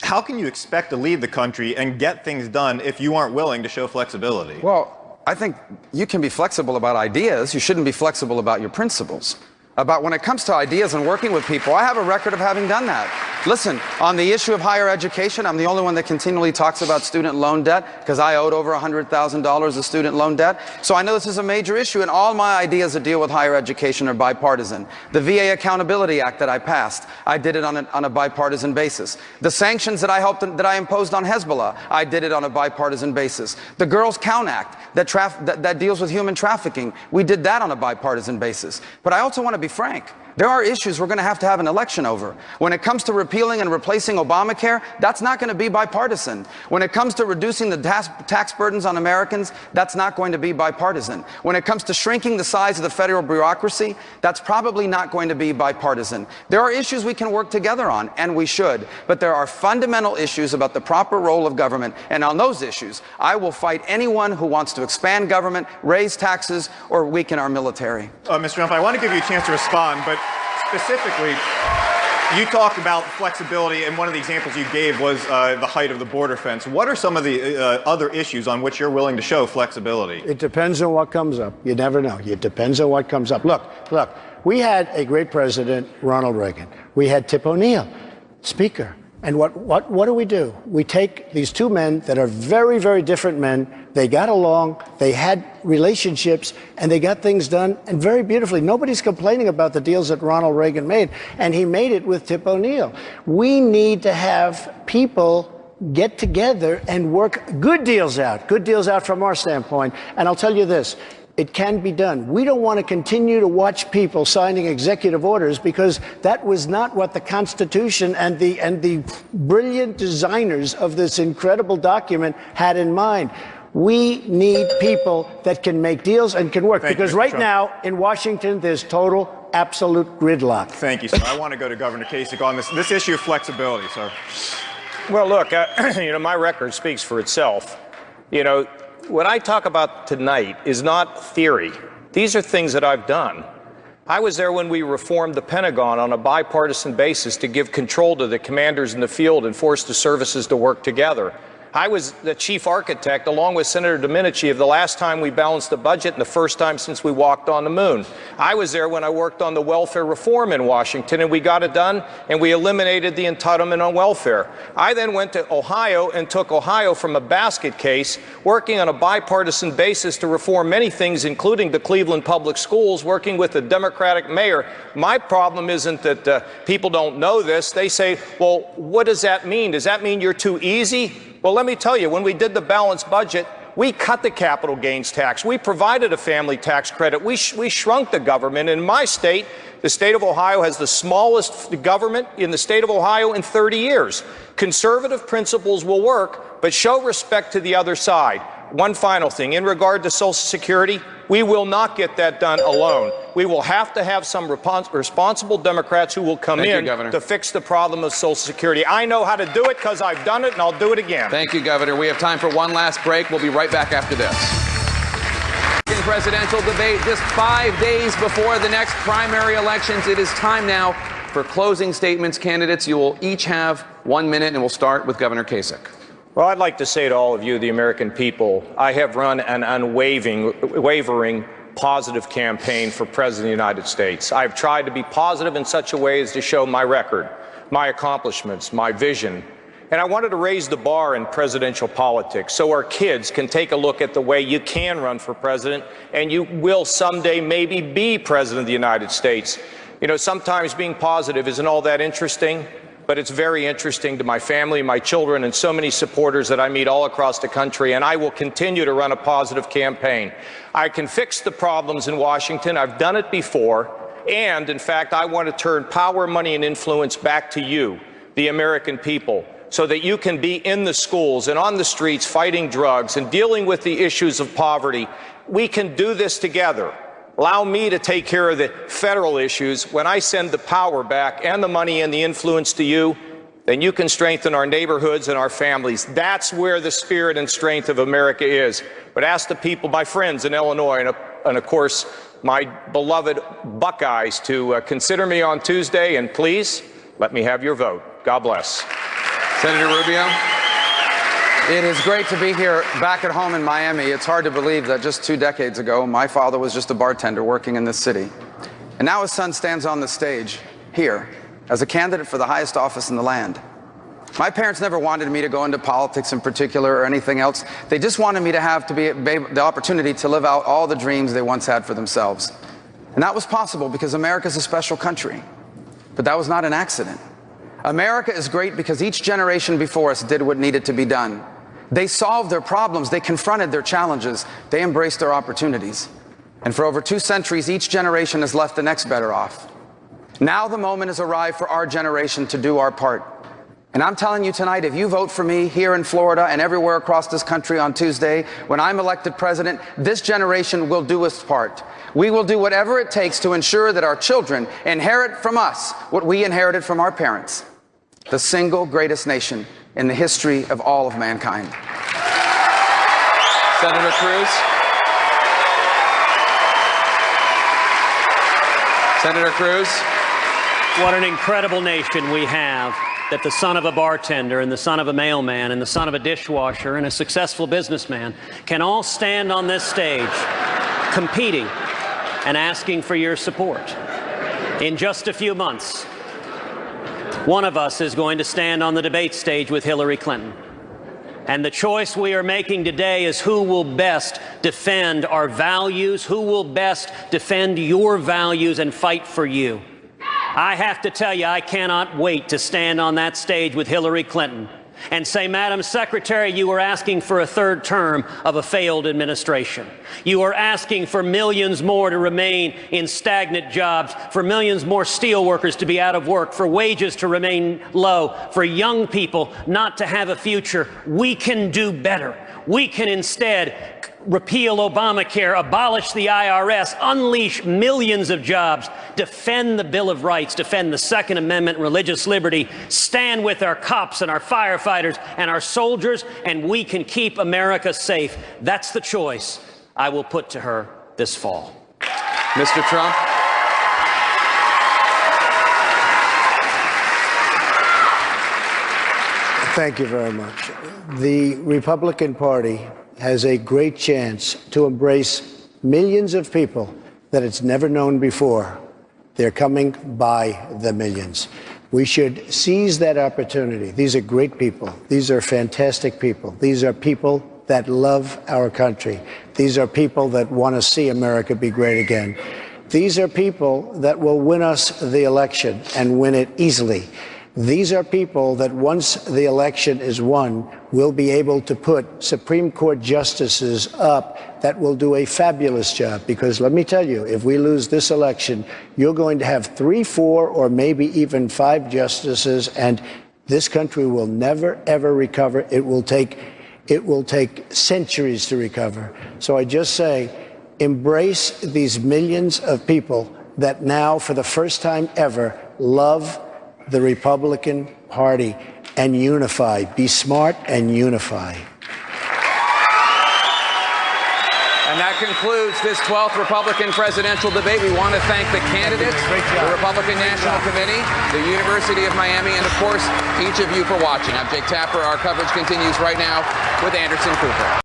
how can you expect to lead the country and get things done if you aren't willing to show flexibility? Well, I think you can be flexible about ideas. You shouldn't be flexible about your principles. About when it comes to ideas and working with people, I have a record of having done that. Listen, on the issue of higher education, I'm the only one that continually talks about student loan debt, because I owed over $100,000 of student loan debt. So I know this is a major issue, and all my ideas that deal with higher education are bipartisan. The VA Accountability Act that I passed, I did it on a bipartisan basis. The sanctions that I imposed on Hezbollah, I did it on a bipartisan basis. The Girls Count Act that deals with human trafficking, we did that on a bipartisan basis. But I also want to be frank. There are issues we're going to have an election over. When it comes to repealing and replacing Obamacare, that's not going to be bipartisan. When it comes to reducing the tax burdens on Americans, that's not going to be bipartisan. When it comes to shrinking the size of the federal bureaucracy, that's probably not going to be bipartisan. There are issues we can work together on, and we should. But there are fundamental issues about the proper role of government, and on those issues, I will fight anyone who wants to expand government, raise taxes, or weaken our military. Mr. Trump, I want to give you a chance to respond, but specifically, you talked about flexibility, and one of the examples you gave was the height of the border fence. What are some of the other issues on which you're willing to show flexibility? It depends on what comes up. You never know. It depends on what comes up. Look, we had a great president, Ronald Reagan. We had Tip O'Neill, Speaker. And what do? We take these two men that are very, very different men. They got along, they had relationships, and they got things done, and very beautifully. Nobody's complaining about the deals that Ronald Reagan made, and he made it with Tip O'Neill. We need to have people get together and work good deals out from our standpoint. And I'll tell you this. It can be done. We don't want to continue to watch people signing executive orders, because that was not what the Constitution and the brilliant designers of this incredible document had in mind. We need people that can make deals and can work. Because right now in Washington, there's total, absolute gridlock. Thank you, sir. I want to go to Governor Kasich on this issue of flexibility, sir. Well, look, my record speaks for itself. What I talk about tonight is not theory. These are things that I've done. I was there when we reformed the Pentagon on a bipartisan basis to give control to the commanders in the field and force the services to work together. I was the chief architect, along with Senator Domenici, of the last time we balanced the budget and the first time since we walked on the moon. I was there when I worked on the welfare reform in Washington, and we got it done, and we eliminated the entitlement on welfare. I then went to Ohio and took Ohio from a basket case, working on a bipartisan basis to reform many things, including the Cleveland public schools, working with the Democratic mayor. My problem isn't that people don't know this. They say, well, what does that mean? Does that mean you're too easy? Well, let me tell you, when we did the balanced budget, we cut the capital gains tax. We provided a family tax credit. We shrunk the government. In my state, the state of Ohio has the smallest government in the state of Ohio in 30 years. Conservative principles will work, but show respect to the other side. One final thing. In regard to Social Security, we will not get that done alone. We will have to have some responsible Democrats who will come in to fix the problem of Social Security. I know how to do it because I've done it, and I'll do it again. Thank you, Governor. We have time for one last break. We'll be right back after this. Presidential debate just 5 days before the next primary elections. It is time now for closing statements. Candidates, you will each have 1 minute, and we'll start with Governor Kasich. Well, I'd like to say to all of you, the American people, I have run an unwavering, positive campaign for President of the United States. I've tried to be positive in such a way as to show my record, my accomplishments, my vision. And I wanted to raise the bar in presidential politics so our kids can take a look at the way you can run for president, and you will someday maybe be president of the United States. Sometimes being positive isn't all that interesting, but it's very interesting to my family, my children, and so many supporters that I meet all across the country, and I will continue to run a positive campaign. I can fix the problems in Washington. I've done it before, and in fact, I want to turn power, money, and influence back to you, the American people, so that you can be in the schools and on the streets fighting drugs and dealing with the issues of poverty. We can do this together. Allow me to take care of the federal issues. When I send the power back and the money and the influence to you, then you can strengthen our neighborhoods and our families. That's where the spirit and strength of America is. But ask the people, my friends in Illinois, and of course, my beloved Buckeyes, to consider me on Tuesday, and please let me have your vote. God bless. Senator Rubio. It is great to be here back at home in Miami. It's hard to believe that just 2 decades ago, my father was just a bartender working in this city. And now his son stands on the stage here as a candidate for the highest office in the land. My parents never wanted me to go into politics in particular or anything else. They just wanted me to have the opportunity to live out all the dreams they once had for themselves. And that was possible because America is a special country. But that was not an accident. America is great because each generation before us did what needed to be done. They solved their problems, they confronted their challenges, they embraced their opportunities. And for over 2 centuries, each generation has left the next better off. Now the moment has arrived for our generation to do our part. And I'm telling you tonight, if you vote for me here in Florida and everywhere across this country on Tuesday, when I'm elected president, this generation will do its part. We will do whatever it takes to ensure that our children inherit from us what we inherited from our parents, the single greatest nation in the history of all of mankind. Senator Cruz. Senator Cruz. What an incredible nation we have, that the son of a bartender and the son of a mailman and the son of a dishwasher and a successful businessman can all stand on this stage competing and asking for your support. In just a few months, one of us is going to stand on the debate stage with Hillary Clinton. And the choice we are making today is who will best defend our values, who will best defend your values and fight for you. I have to tell you, I cannot wait to stand on that stage with Hillary Clinton and say, Madam Secretary, you are asking for a third term of a failed administration. You are asking for millions more to remain in stagnant jobs, for millions more steel workers to be out of work, for wages to remain low, for young people not to have a future. We can do better. We can instead repeal Obamacare, abolish the IRS, unleash millions of jobs, defend the Bill of Rights, defend the Second Amendment, religious liberty, stand with our cops and our firefighters and our soldiers, and we can keep America safe. That's the choice I will put to her this fall. Mr. Trump. Thank you very much. The Republican Party has a great chance to embrace millions of people that it's never known before. They're coming by the millions. We should seize that opportunity. These are great people. These are fantastic people. These are people that love our country. These are people that want to see America be great again. These are people that will win us the election and win it easily. These are people that once the election is won, will be able to put Supreme Court justices up that will do a fabulous job. Because let me tell you, if we lose this election, you're going to have 3, 4, or maybe even 5 justices, and this country will never, ever recover. It will take centuries to recover. So I just say, embrace these millions of people that now, for the first time ever, love the Republican Party, and unify. Be smart and unify. And that concludes this 12th Republican presidential debate. We want to thank the candidates, the Republican National Committee, the University of Miami, and of course, each of you for watching. I'm Jake Tapper. Our coverage continues right now with Anderson Cooper.